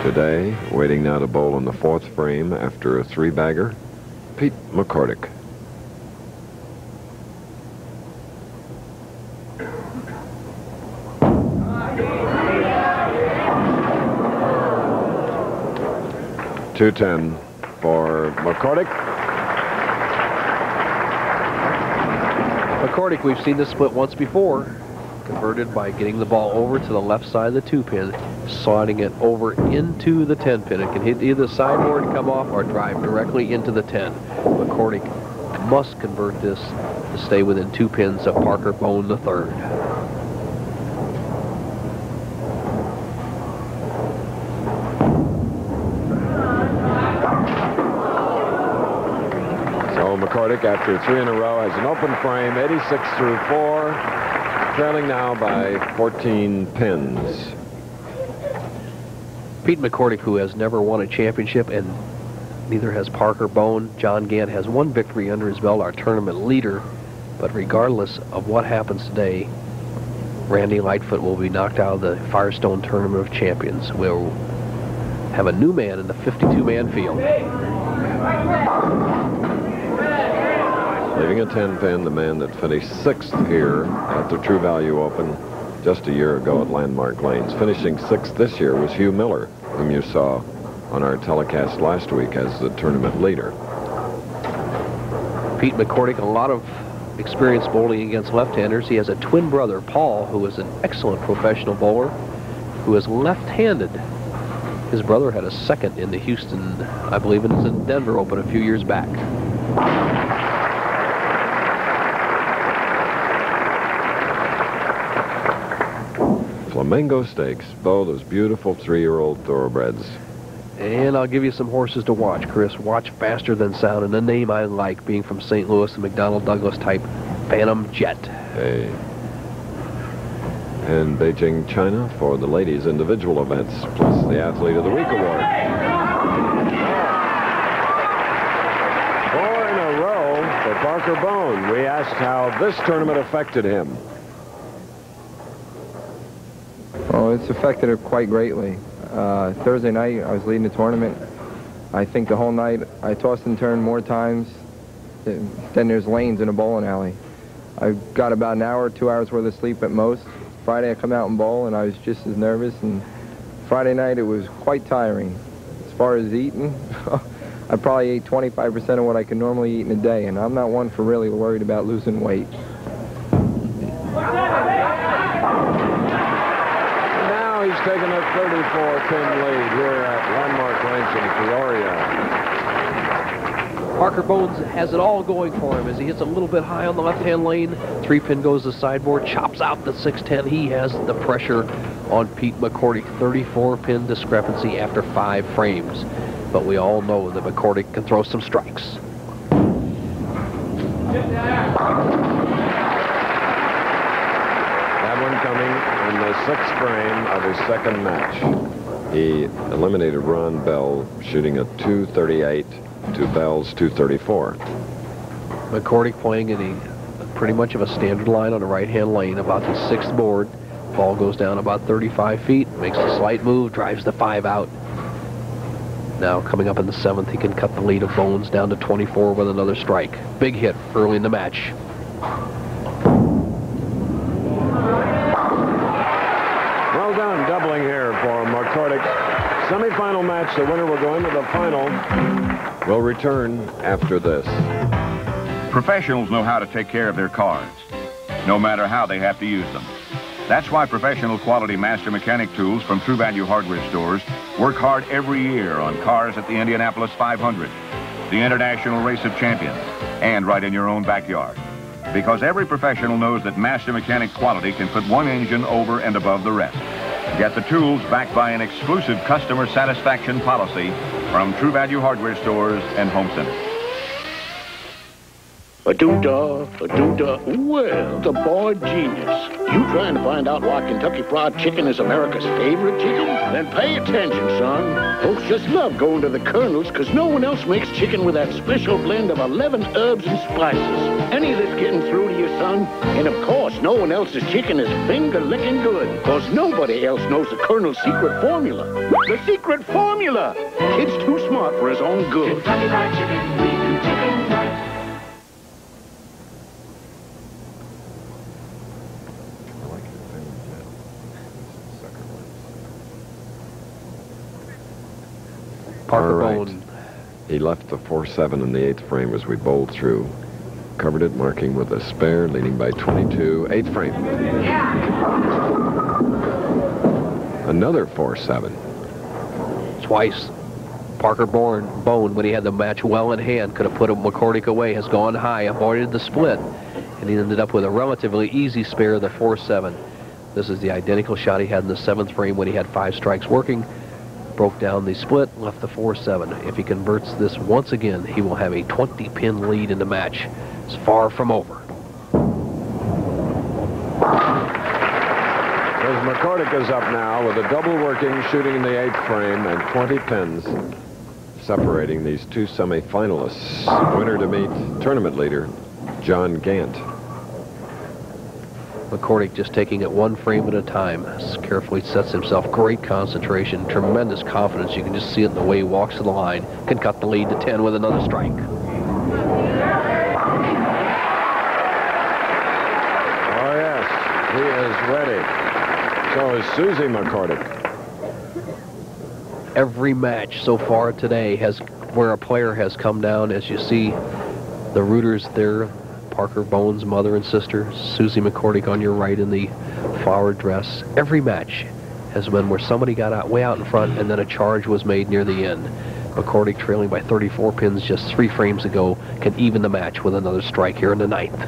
Today, waiting now to bowl in the 4th frame after a 3-bagger, Pete McCordic. .210 for McCordic. McCordic, we've seen this split once before. Converted by getting the ball over to the left side of the 2-pin, sliding it over into the 10-pin. It can hit either sideboard, come off, or drive directly into the 10. McCordic must convert this to stay within 2 pins of Parker Bohn III. So McCordic, after 3 in a row, has an open frame, 86 through 4, trailing now by 14 pins. Pete McCordic, who has never won a championship, and neither has Parker Bohn. John Gant has 1 victory under his belt, our tournament leader. But regardless of what happens today, Randy Lightfoot will be knocked out of the Firestone Tournament of Champions. We'll have a new man in the 52-man field. Leaving a 10 pin, the man that finished 6th here at the True Value Open just a year ago at Landmark Lanes. Finishing 6th this year was Hugh Miller, whom you saw on our telecast last week as the tournament leader. Pete McCordic, a lot of experience bowling against left-handers. He has a twin brother, Paul, who is an excellent professional bowler, who is left-handed. His brother had a 2nd in the Houston, I believe it is in Denver Open a few years back. Flamingo Stakes, those beautiful 3-year-old thoroughbreds. And I'll give you some horses to watch, Chris. Watch Faster Than Sound, and a name I like, being from St. Louis, the McDonnell Douglas type, Phantom Jet. Hey. And Beijing, China for the ladies' individual events, plus the Athlete of the Week award. 4 in a row for Parker Bohn. We asked how this tournament affected him. Oh, it's affected it quite greatly. Thursday night, I was leading the tournament. I think the whole night, I tossed and turned more times than there's lanes in a bowling alley. I got about an hour, 2 hours worth of sleep at most. Friday, I come out and bowl, and I was just as nervous. And Friday night, it was quite tiring. As far as eating, I probably ate 25% of what I could normally eat in a day, and I'm not one for really worried about losing weight. He's taken a 34-pin lead here at Landmark Lanes in Peoria. Parker Bohn has it all going for him as he hits a little bit high on the left-hand lane. 3-pin goes to sideboard, chops out the 610. He has the pressure on Pete McCordic. 34-pin discrepancy after 5 frames. But we all know that McCordic can throw some strikes. That one coming in the 6th frame of his 2nd match. He eliminated Ron Bell, shooting a 238 to Bell's 234. McCordic playing in pretty much of a standard line on the right-hand lane, about the 6th board. Ball goes down about 35 feet, makes a slight move, drives the 5 out. Now coming up in the 7th, he can cut the lead of Bones down to 24 with another strike. Big hit early in the match. Well done, doubling here for McCordic. Semi-final match, the winner will go into the final. We'll return after this. Professionals know how to take care of their cars, no matter how they have to use them. That's why professional quality master mechanic tools from True Value hardware stores work hard every year on cars at the Indianapolis 500, the International Race of Champions, and right in your own backyard. Because every professional knows that master mechanic quality can put one engine over and above the rest. Get the tools backed by an exclusive customer satisfaction policy from True Value hardware stores and home centers. A-doo-dah, well, the boy genius. You trying to find out why Kentucky Fried Chicken is America's favorite chicken? Then pay attention, son. Folks just love going to the Colonel's because no one else makes chicken with that special blend of 11 herbs and spices. Any of this getting through to you, son? And of course, no one else's chicken is finger-licking good because nobody else knows the Colonel's secret formula. The secret formula! Kid's too smart for his own good. Kentucky Fried Chicken, we do chicken right. Parker Bohn. He left the 4-7 in the 8th frame as we bowled through. Covered it, marking with a spare, leading by 22. 8th frame. Another 4-7. Twice. Parker Bohn, when he had the match well in hand, could have put McCordic away, has gone high, avoided the split, and he ended up with a relatively easy spare, the 4-7. This is the identical shot he had in the 7th frame when he had 5 strikes working. Broke down the split, left the 4-7. If he converts this once again, he will have a 20-pin lead in the match. It's far from over. As McCordic is up now with a double working, shooting in the 8th frame, and 20 pins separating these 2 semifinalists. Winner to meet tournament leader John Gant. McCordic just taking it 1 frame at a time. Carefully sets himself. Great concentration, tremendous confidence. You can just see it in the way he walks to the line. Can cut the lead to 10 with another strike. Oh, yes, he is ready. So is Susie McCordic. Every match so far today has where a player has come down, as you see the rooters there, Parker Bohn's mother and sister, Susie McCordic on your right in the flower dress. Every match has been where somebody got out way out in front and then a charge was made near the end. McCordic, trailing by 34 pins just 3 frames ago, can even the match with another strike here in the 9th.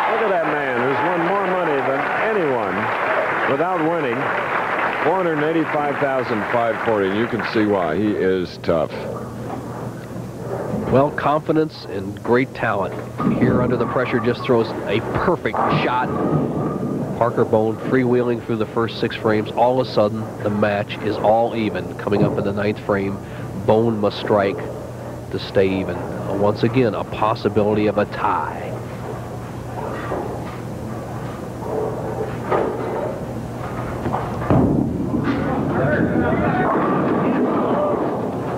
Look at that man who's won more money than anyone without winning. $485,540. You can see why. He is tough. Well, confidence and great talent. Here under the pressure just throws a perfect shot. Parker Bohn freewheeling through the first 6 frames. All of a sudden, the match is all even. Coming up in the 9th frame, Bohn must strike to stay even. Once again, a possibility of a tie.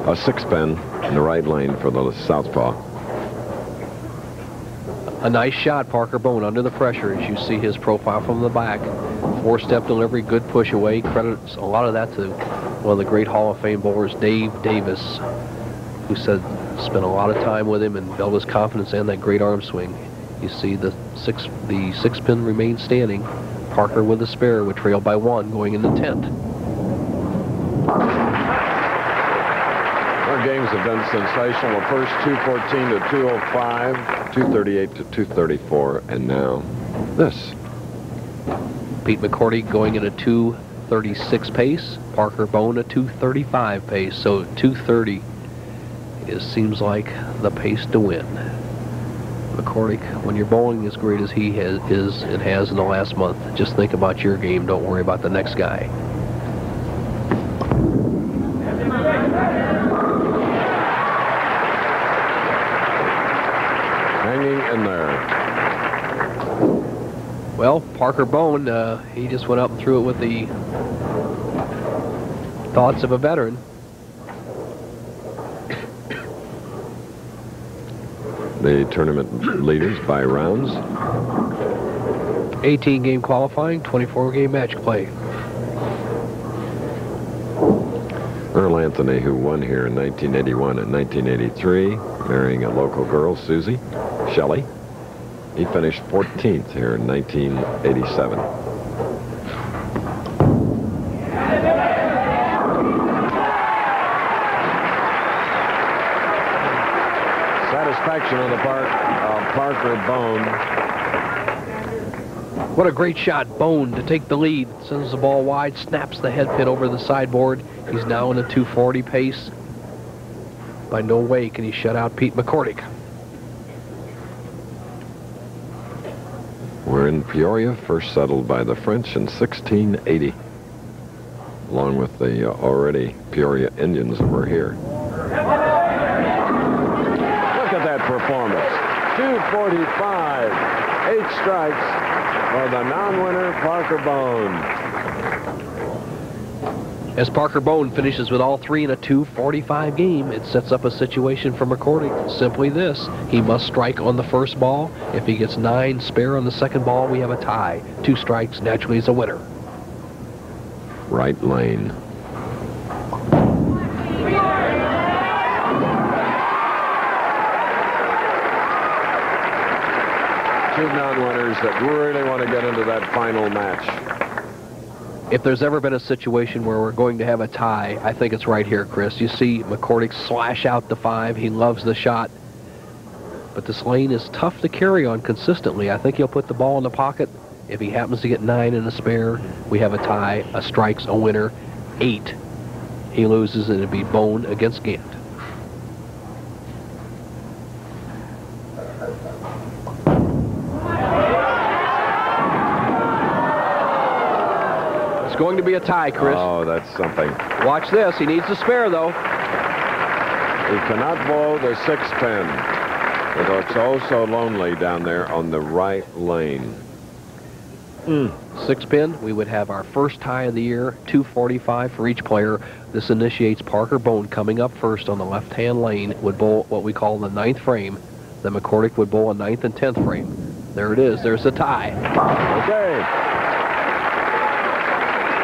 A 6-pin in the right lane for the southpaw. A nice shot, Parker Bohn, under the pressure, as you see his profile from the back. 4-step delivery, good push away. Credits a lot of that to one of the great Hall of Fame bowlers, Dave Davis, who said spent a lot of time with him and built his confidence and that great arm swing. You see the 6-pin remains standing. Parker with a spare, would trail by 1 going in the 10th. Our games have been sensational. The first 214 to 205, 238 to 234, and now this. Pete McCordic going at a 236 pace. Parker Bohn a 235 pace. So 230 seems like the pace to win. McCordic, when you're bowling as great as he is and has in the last month, just think about your game. Don't worry about the next guy. Hanging in there. Well, Parker Bohn, he just went up and threw it with the thoughts of a veteran. The tournament leaders by rounds. 18-game qualifying, 24-game match play. Earl Anthony, who won here in 1981 and 1983, marrying a local girl, Susie Shelley. He finished 14th here in 1987. Satisfaction on the part of Parker Bohn. What a great shot. Bohn to take the lead. Sends the ball wide, snaps the head pin over the sideboard. He's now in a 240 pace. By no way can he shut out Pete McCordic. We're in Peoria, first settled by the French in 1680, along with the already Peoria Indians that were here. Look at that performance. 245, 8 strikes for the non-winner, Parker Bohn. As Parker Bohn finishes with all 3 in a 245 game, it sets up a situation for McCordic. Simply this: he must strike on the first ball. If he gets 9 spare on the second ball, we have a tie. 2 strikes, naturally, is a winner. Right lane. Two non-winners that really want to get into that final match. If there's ever been a situation where we're going to have a tie, I think it's right here, Chris. You see McCordic slash out the 5. He loves the shot. But this lane is tough to carry on consistently. I think he'll put the ball in the pocket. If he happens to get 9 in a spare, we have a tie, a strike's a winner. 8, he loses, and it'd be Bohn against Gant. It's going to be a tie, Chris. Oh, that's something. Watch this. He needs a spare, though. He cannot blow the 6-pin. It looks oh so lonely down there on the right lane. 6-pin, we would have our first tie of the year, 245 for each player. This initiates Parker Bohn coming up first on the left-hand lane, would bowl what we call the 9th frame. Then McCordic would bowl a 9th and 10th frame. There it is. There's the tie. Okay.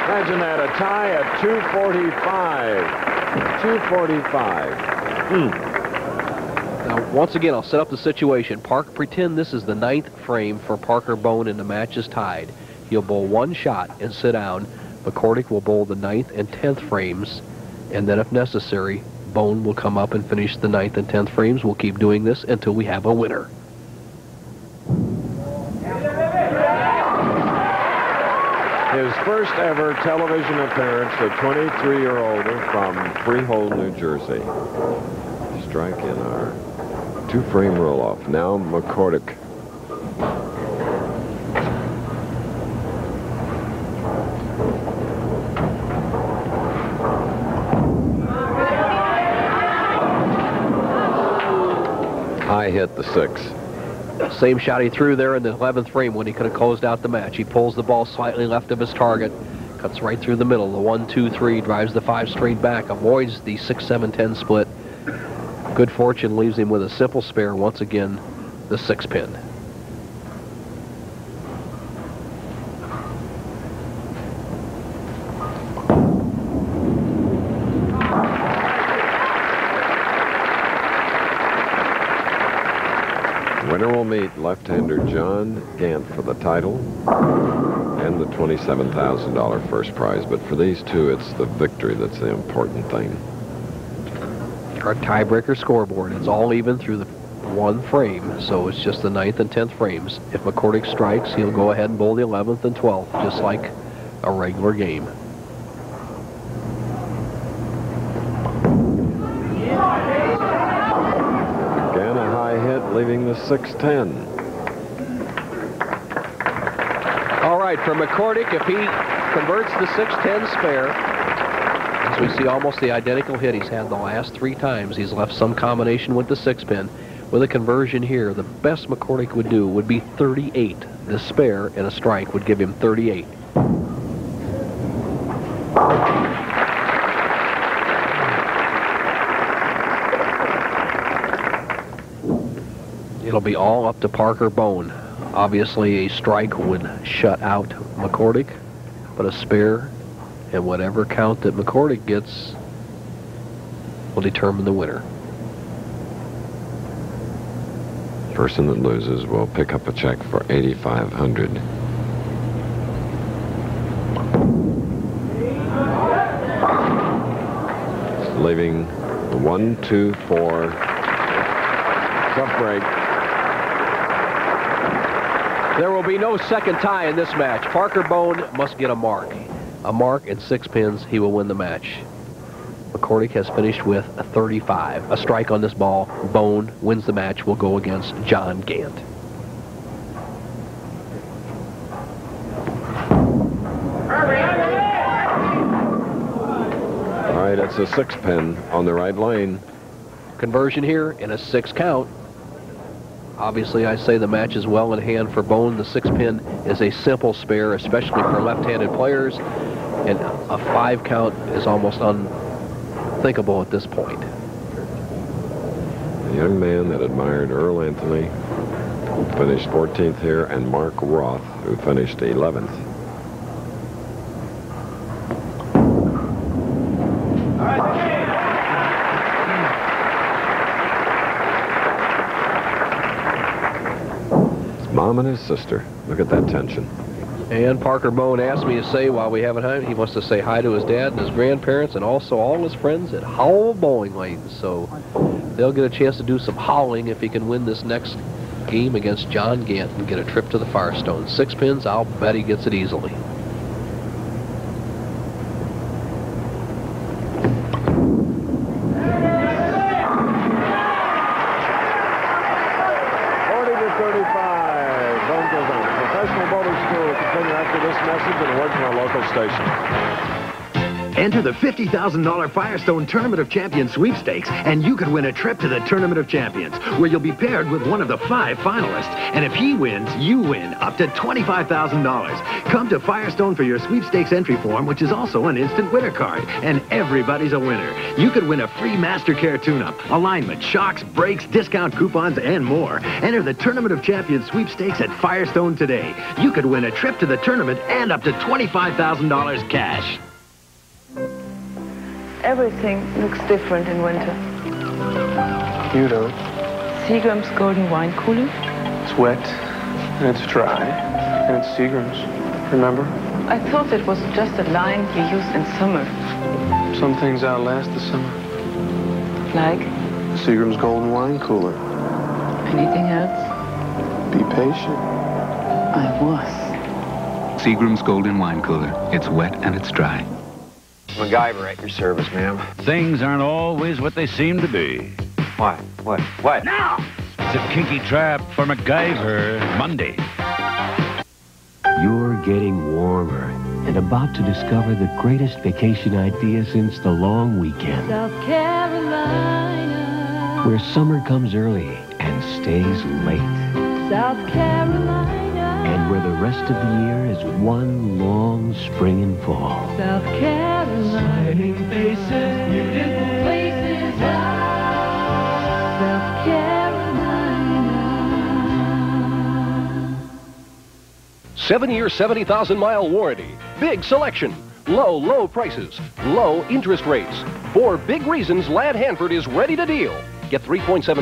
Imagine that, a tie at 245. 245. Now, once again, I'll set up the situation. Pretend this is the 9th frame for Parker Bohn and the match is tied. He'll bowl 1 shot and sit down. McCordic will bowl the 9th and 10th frames, and then if necessary, Bohn will come up and finish the 9th and 10th frames. We'll keep doing this until we have a winner. His first ever television appearance, a 23-year-older from Freehold, New Jersey. Strike in our 2-frame roll-off. Now McCordic. High hit the 6. Same shot he threw there in the 11th frame when he could have closed out the match. He pulls the ball slightly left of his target, cuts right through the middle. The 1-2-3 drives the 5 straight back, avoids the 6-7-10 split. Good fortune leaves him with a simple spare, once again, the 6-pin. Winner will meet left-hander John Gant for the title and the $27,000 first prize. But for these two, it's the victory that's the important thing. Our tiebreaker scoreboard. It's all even through the 1 frame, so it's just the 9th and 10th frames. If McCordic strikes, he'll go ahead and bowl the 11th and 12th, just like a regular game. Again, a high hit, leaving the 6-10. All right, for McCordic, if he converts the 6-10 spare, as we see almost the identical hit he's had the last 3 times. He's left some combination with the 6-pin. With a conversion here, the best McCordic would do would be 38. The spare and a strike would give him 38. It'll be all up to Parker Bohn. Obviously, a strike would shut out McCordic, but a spare and whatever count that McCordic gets will determine the winner. Person that loses will pick up a check for $8,500. Leaving the 1-2-4 tough break. There will be no second tie in this match. Parker Bohn must get a mark. A mark and 6 pins, he will win the match. McCordic has finished with a 35. A strike on this ball. Bohn wins the match. Will go against John Gant. All right, it's a 6-pin on the right lane. Conversion here in a 6 count. Obviously, I say the match is well in hand for Bohn. The 6-pin is a simple spare, especially for left-handed players. And a 5 count is almost unthinkable at this point. A young man that admired Earl Anthony, who finished 14th here, and Mark Roth, who finished 11th. mom and his sister. Look at that tension. And Parker Bohn asked me to say, while we have it home, he wants to say hi to his dad and his grandparents and also all his friends at Howell Bowling Lanes. So they'll get a chance to do some howling if he can win this next game against John Gant and get a trip to the Firestone. 6 pins, I'll bet he gets it easily. Enter the $50,000 Firestone Tournament of Champions sweepstakes, and you could win a trip to the Tournament of Champions, where you'll be paired with one of the 5 finalists. And if he wins, you win up to $25,000. Come to Firestone for your sweepstakes entry form, which is also an instant winner card, and everybody's a winner. You could win a free MasterCare tune-up, alignment, shocks, brakes, discount coupons, and more. Enter the Tournament of Champions sweepstakes at Firestone today. You could win a trip to the tournament and up to $25,000 cash. Everything looks different in winter. You don't. Seagram's Golden Wine Cooler. It's wet, and it's dry, and it's Seagram's. Remember? I thought it was just a line you use in summer. Some things outlast the summer. Like? Seagram's Golden Wine Cooler. Anything else? Be patient. I was. Seagram's Golden Wine Cooler. It's wet and it's dry. MacGyver at your service, ma'am. Things aren't always what they seem to be. What? What? Now! It's a kinky trap for MacGyver Monday. You're getting warmer and about to discover the greatest vacation idea since the long weekend. South Carolina. Where summer comes early and stays late. South Carolina. And where the rest of the year is one long spring and fall. South Carolina. Shining faces, beautiful places. South Carolina. 7-year, 70,000-mile warranty. Big selection. Low prices. Low interest rates. 4 big reasons Ladd Hanford is ready to deal. Get 3.7%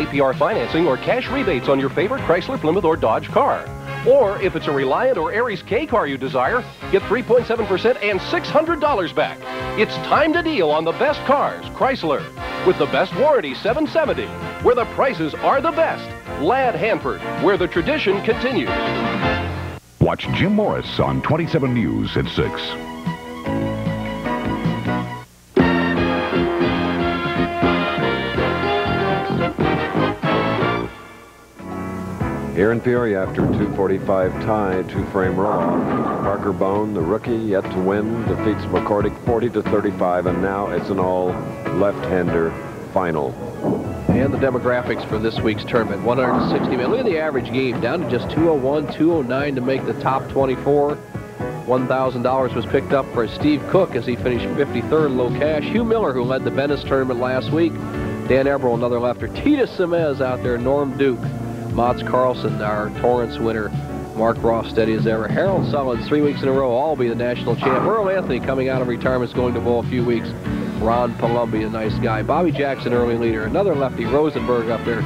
APR financing or cash rebates on your favorite Chrysler, Plymouth, or Dodge car. Or if it's a Reliant or Aries K car you desire, get 3.7% and $600 back. It's time to deal on the best cars, Chrysler. With the best warranty, 770, where the prices are the best. Ladd Hanford, where the tradition continues. Watch Jim Morris on 27 News at 6. Here in Peoria, after 2:45 tie, 2-frame roll-off, Parker Bohn, the rookie, yet to win, defeats McCordic 40-35, and now it's an all-left-hander final. And the demographics for this week's tournament, 160 men. Look at the average game, down to just 201, 209 to make the top 24. $1,000 was picked up for Steve Cook as he finished 53rd low cash. Hugh Miller, who led the Venice tournament last week. Dan Eberl, another lefter. Tita Semez out there, Norm Duke. Mats Carlson, our Torrance winner. Mark Ross, steady as ever. Harold Sullins, 3 weeks in a row, all be the national champ. Earl Anthony, coming out of retirement, is going to bowl a few weeks. Ron Palumbi, a nice guy. Bobby Jackson, early leader. Another lefty, Rosenberg, up there.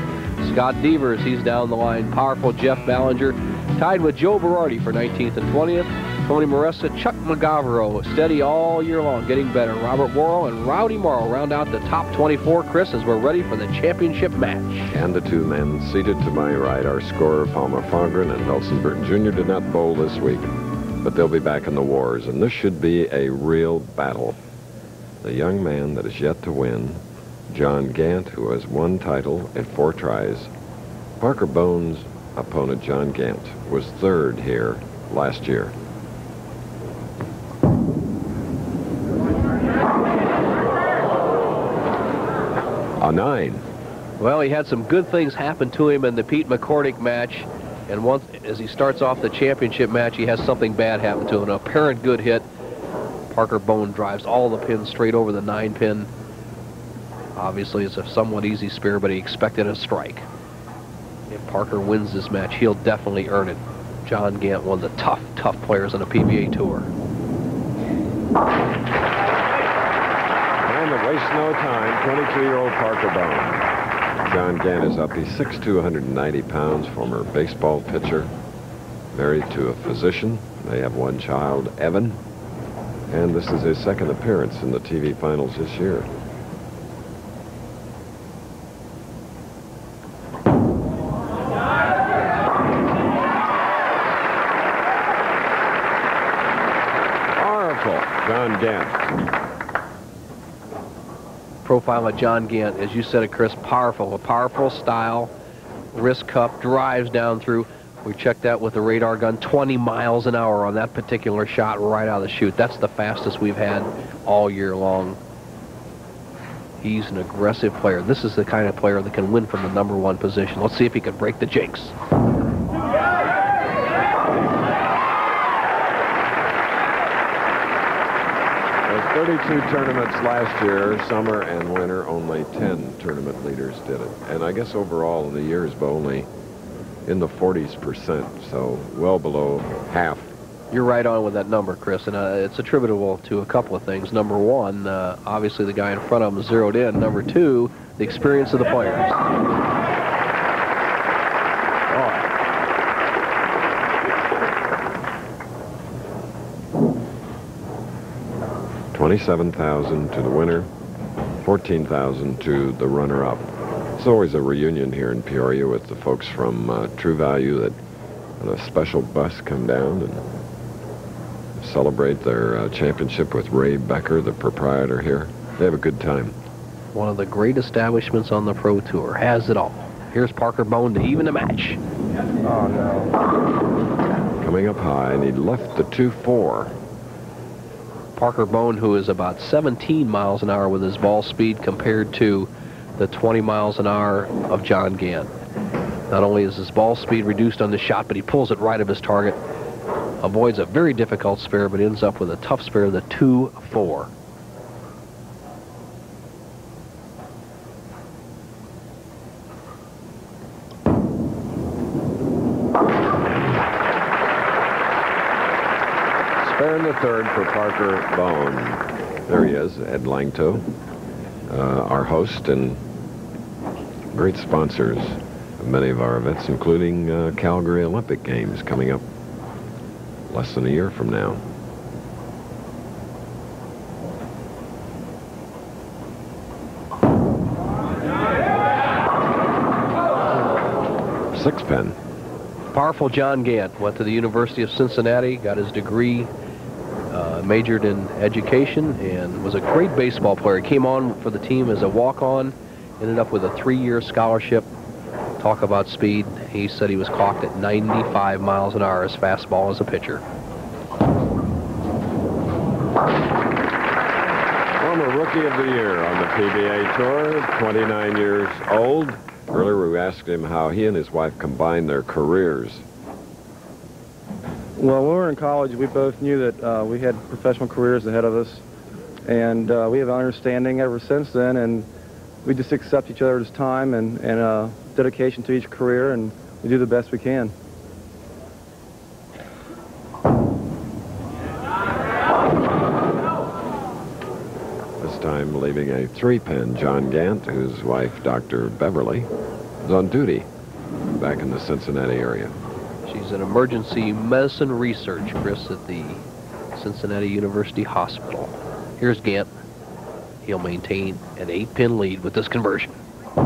Scott Devers, he's down the line. Powerful Jeff Ballinger, tied with Joe Berardi for 19th and 20th. Tony Moressa, Chuck McGavero, steady all year long, getting better. Robert Worrell and Rowdy Morrow round out the top 24, Chris, as we're ready for the championship match. And the 2 men seated to my right, our scorer, Palmer Fongren, and Nelson Burton Jr. did not bowl this week, but they'll be back in the wars, and this should be a real battle. The young man that is yet to win, John Gant, who has 1 title in 4 tries. Parker Bohn's opponent, John Gant, was 3rd here last year. A 9. Well, he had some good things happen to him in the Pete McCordic match, and once as he starts off the championship match, he has something bad happen to him. An apparent good hit. Parker Bohn drives all the pins straight over the 9-pin. Obviously, it's a somewhat easy spear, but he expected a strike. If Parker wins this match, he'll definitely earn it. John Gant, one of the tough players on the PBA Tour. And it wastes no time, 22-year-old Parker Bohn. John Gant is up. He's 6'2", 190 pounds, former baseball pitcher, married to a physician. They have one child, Evan, and this is his second appearance in the TV finals this year. John Gant. Profile of John Gant, as you said it, Chris, powerful. A powerful style, wrist cup, drives down through. We checked that with the radar gun, 20 miles an hour on that particular shot right out of the chute. That's the fastest we've had all year long. He's an aggressive player. This is the kind of player that can win from the '1 position. Let's see if he can break the jinx. 32 tournaments last year, summer and winter. Only 10 tournament leaders did it. And I guess overall in the years, but only in the 40%, so well below half. You're right on with that number, Chris, and it's attributable to a couple of things. Number one, obviously the guy in front of him zeroed in. Number two, the experience of the players. 27,000 to the winner, 14,000 to the runner-up. It's always a reunion here in Peoria with the folks from True Value that on a special bus come down and celebrate their championship with Ray Becker, the proprietor here. They have a good time. One of the great establishments on the Pro Tour, has it all. Here's Parker Bohn to even the match. Oh, no. Coming up high, and he left the 2-4. Parker Bohn, who is about 17 miles an hour with his ball speed compared to the 20 miles an hour of John Gant. Not only is his ball speed reduced on the shot, but he pulls it right of his target, avoids a very difficult spare, but ends up with a tough spare, the 2-4. Spare in the third for Parker Bohn. There he is, Ed Langto, our host and great sponsors of many of our events, including Calgary Olympic Games coming up less than a year from now. Six pin. Powerful John Gant went to the University of Cincinnati, got his degree, majored in education, and was a great baseball player. He came on for the team as a walk-on, ended up with a 3-year scholarship. Talk about speed. He said he was clocked at 95 miles an hour as fastball as a pitcher. Former Rookie of the Year on the PBA Tour, 29 years old. Earlier we asked him how he and his wife combined their careers. Well, when we were in college, we both knew that we had professional careers ahead of us, and we have an understanding ever since then, and we just accept each other's time and dedication to each career, and we do the best we can. This time leaving a 3-pin, John Gant, whose wife, Dr. Beverly, is on duty back in the Cincinnati area. She's an emergency medicine research, Chris, at the Cincinnati University Hospital. Here's Gant. He'll maintain an 8-pin lead with this conversion. All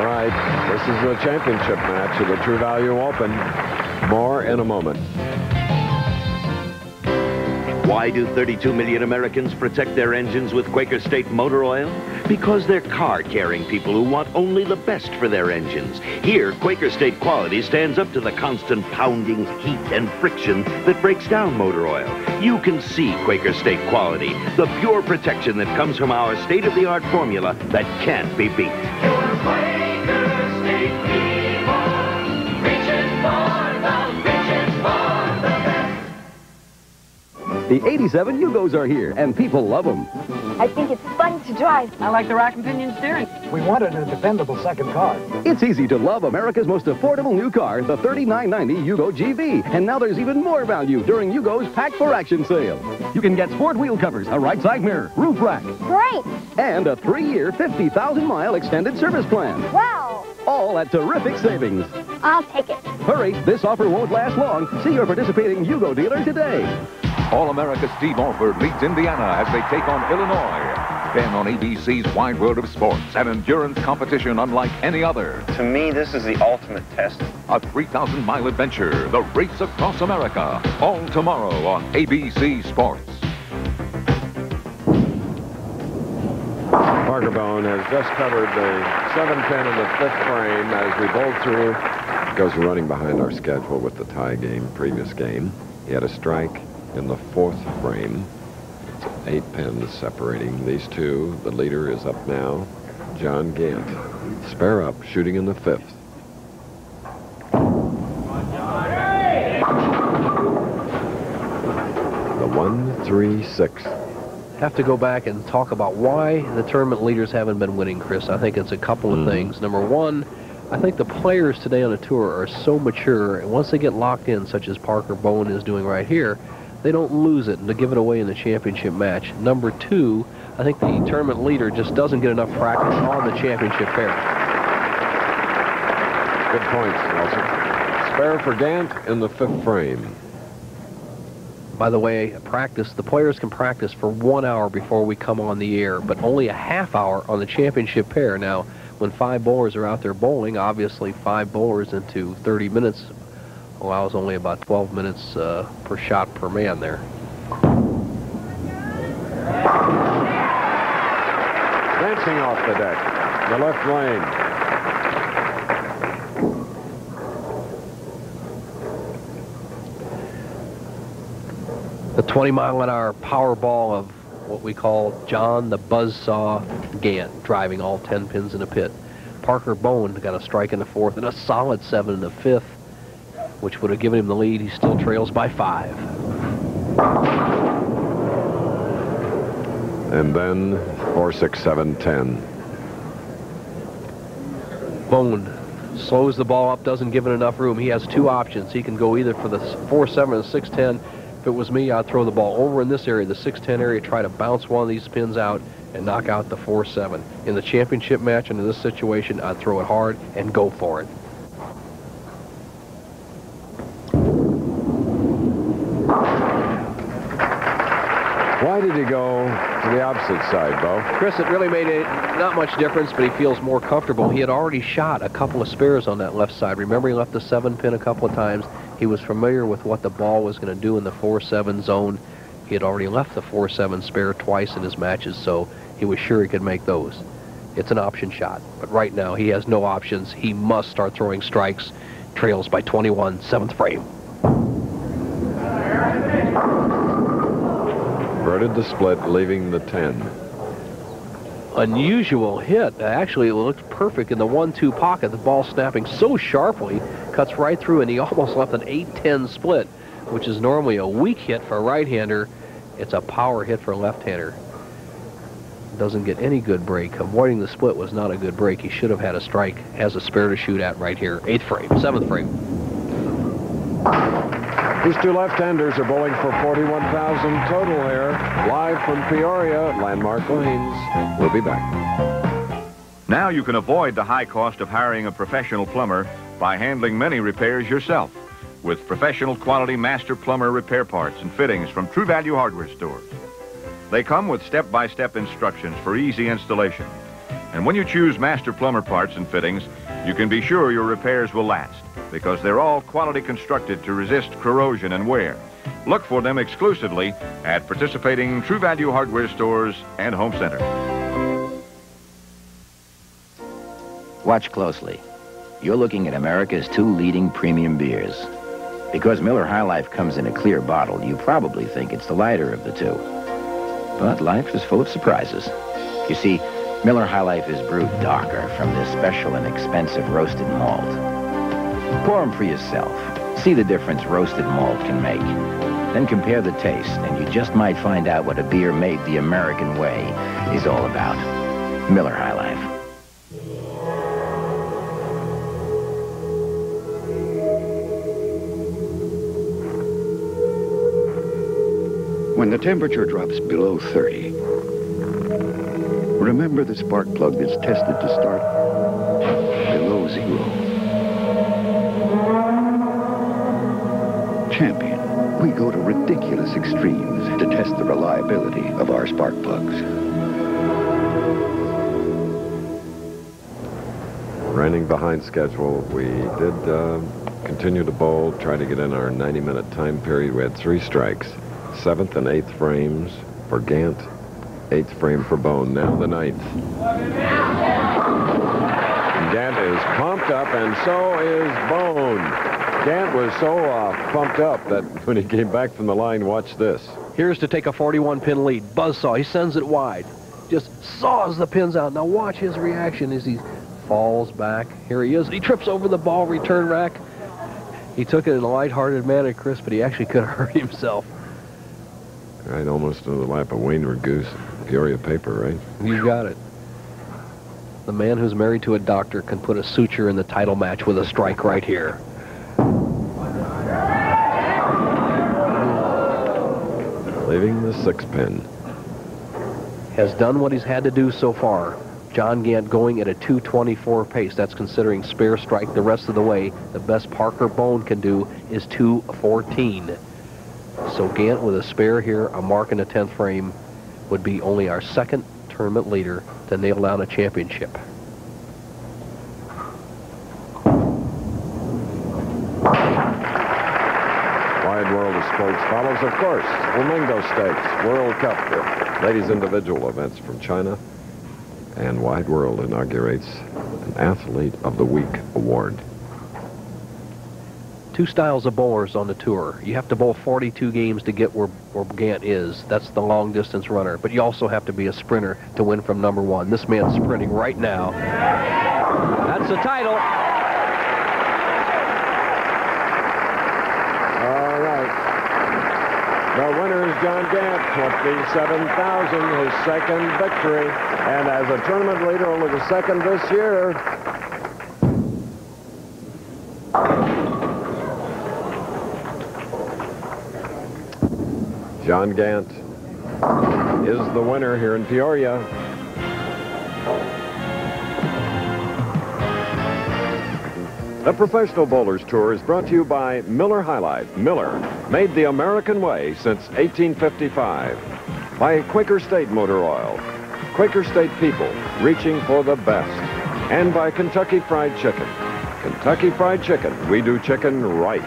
right, this is the championship match of the True Value Open. More in a moment. Why do 32 million Americans protect their engines with Quaker State motor oil? Because they're car-caring people who want only the best for their engines. Here, Quaker State quality stands up to the constant pounding, heat, and friction that breaks down motor oil. You can see Quaker State quality, the pure protection that comes from our state-of-the-art formula that can't be beat. The 87 Yugos are here, and people love them. I think it's fun to drive. I like the rack and pinion steering. We wanted a dependable second car. It's easy to love America's most affordable new car, the $39.90 Yugo GV. And now there's even more value during Yugo's Pack for Action sale. You can get sport wheel covers, a right side mirror, roof rack. Great. And a 3-year, 50,000-mile extended service plan. Wow. All at terrific savings. I'll take it. Hurry, this offer won't last long. See your participating Yugo dealer today. All-America Steve Alford leads Indiana as they take on Illinois. Then on ABC's Wide World of Sports, an endurance competition unlike any other. To me, this is the ultimate test. A 3,000-mile adventure, the race across America. All tomorrow on ABC Sports. Parker Bohn has just covered the 7-pin in the 5th frame as we bowl through. Goes running behind our schedule with the tie game, previous game. He had a strike in the 4th frame. It's 8 pins separating these two. The leader is up now, John Gant. Spare up, shooting in the 5th. The 1-3-6. Have to go back and talk about why the tournament leaders haven't been winning, Chris. I think it's a couple of things. Number one, I think the players today on the tour are so mature, and once they get locked in, such as Parker Bohn is doing right here, they don't lose it and to give it away in the championship match. Number two, I think the tournament leader just doesn't get enough practice on the championship pair. Good points, Nelson. Spare for Gant in the 5th frame. By the way, practice, the players can practice for 1 hour before we come on the air, but only a half hour on the championship pair. Now, when 5 bowlers are out there bowling, obviously 5 bowlers into 30 minutes allows only about 12 minutes per shot per man there. Dancing off the deck, the left lane. The 20-mile-an-hour power ball of what we call John the Buzzsaw Gant, driving all 10 pins in a pit. Parker Bohn got a strike in the 4th and a solid 7 in the 5th, which would have given him the lead. He still trails by 5. And then 4, 6, 7, 10. Bohn slows the ball up, doesn't give it enough room. He has 2 options. He can go either for the 4-7 or the 6-10. If it was me, I'd throw the ball over in this area, the 6-10 area, try to bounce one of these pins out and knock out the 4-7. In the championship match and in this situation, I'd throw it hard and go for it. Why did he go to the opposite side, Bo? Chris, it really made not much difference, but he feels more comfortable. He had already shot a couple of spares on that left side. Remember, he left the 7-pin a couple of times. He was familiar with what the ball was going to do in the 4-7 zone. He had already left the 4-7 spare twice in his matches, so he was sure he could make those. It's an option shot, but right now he has no options. He must start throwing strikes. Trails by 21, 7th frame. Birded the split, leaving the 10. Unusual hit. Actually, it looked perfect in the 1-2 pocket. The ball snapping so sharply, cuts right through, and he almost left an 8-10 split, which is normally a weak hit for a right-hander. It's a power hit for a left-hander. Doesn't get any good break. Avoiding the split was not a good break. He should have had a strike. Has a spare to shoot at right here. 8th frame, 7th frame. These 2 left-handers are bowling for 41,000 total here. Live from Peoria, Landmark Lanes. We'll be back. Now you can avoid the high cost of hiring a professional plumber by handling many repairs yourself with professional quality master plumber repair parts and fittings from True Value hardware stores. They come with step-by-step instructions for easy installation. And when you choose master plumber parts and fittings, you can be sure your repairs will last because they're all quality constructed to resist corrosion and wear. Look for them exclusively at participating True Value hardware stores and home centers. Watch closely. You're looking at America's 2 leading premium beers. Because Miller High Life comes in a clear bottle, you probably think it's the lighter of the 2. But life is full of surprises. You see, Miller High Life is brewed darker from this special and expensive roasted malt. Pour them for yourself. See the difference roasted malt can make. Then compare the taste, and you just might find out what a beer made the American way is all about. Miller High Life. When the temperature drops below 30, remember the spark plug that's tested to start below 0. Champion, we go to ridiculous extremes to test the reliability of our spark plugs. Running behind schedule, we did continue to bowl, try to get in our 90-minute time period. We had 3 strikes. 7th and 8th frames for Gant, 8th frame for Bohn. Now the 9th. Gant is pumped up, and so is Bohn. Gant was so pumped up that when he came back from the line, watch this. Here's to take a 41-pin lead. Buzzsaw, he sends it wide. Just saws the pins out. Now watch his reaction as he falls back. Here he is. He trips over the ball return rack. He took it in a lighthearted manner, Chris, but he actually could have hurt himself. Right, almost into the lap of Wainward Goose. Peoria paper, right? You got it. The man who's married to a doctor can put a suture in the title match with a strike right here. Leaving the 6 pin. Has done what he's had to do so far. John Gant going at a 224 pace. That's considering spare strike the rest of the way. The best Parker Bohn can do is 214. So Gant with a spare here, a mark in the 10th frame, would be only our 2nd tournament leader to nail down a championship. Wide World of Sports follows, of course, Flamingo Stakes, World Cup, ladies individual events from China, and Wide World inaugurates an Athlete of the Week award. 2 styles of bowlers on the tour. You have to bowl 42 games to get where Gant is. That's the long distance runner. But you also have to be a sprinter to win from number 1. This man's sprinting right now. That's the title. All right. The winner is John Gant, 27,000, his 2nd victory. And as a tournament leader, only the 2nd this year. John Gant is the winner here in Peoria. The Professional Bowlers Tour is brought to you by Miller High Life. Miller made the American way since 1855. By Quaker State Motor Oil. Quaker State people reaching for the best. And by Kentucky Fried Chicken. Kentucky Fried Chicken. We do chicken right.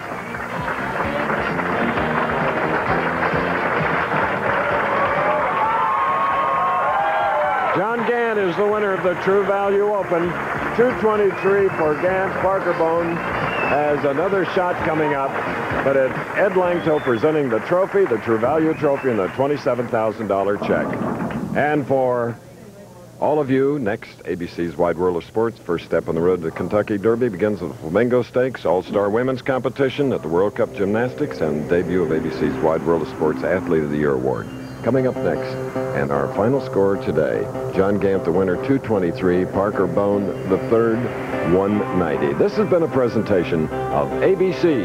John Gant is the winner of the True Value Open. 223 for Gant. Parker Bohn has another shot coming up, but it's Ed Langto presenting the trophy, the True Value Trophy, and the $27,000 check. And for all of you, next, ABC's Wide World of Sports. First step on the road to the Kentucky Derby begins with the Flamingo Stakes, All-Star Women's Competition at the World Cup Gymnastics, and debut of ABC's Wide World of Sports Athlete of the Year Award. Coming up next, and our final score today, John Gant, the winner, 223, Parker Bohn, the third, 190. This has been a presentation of ABC.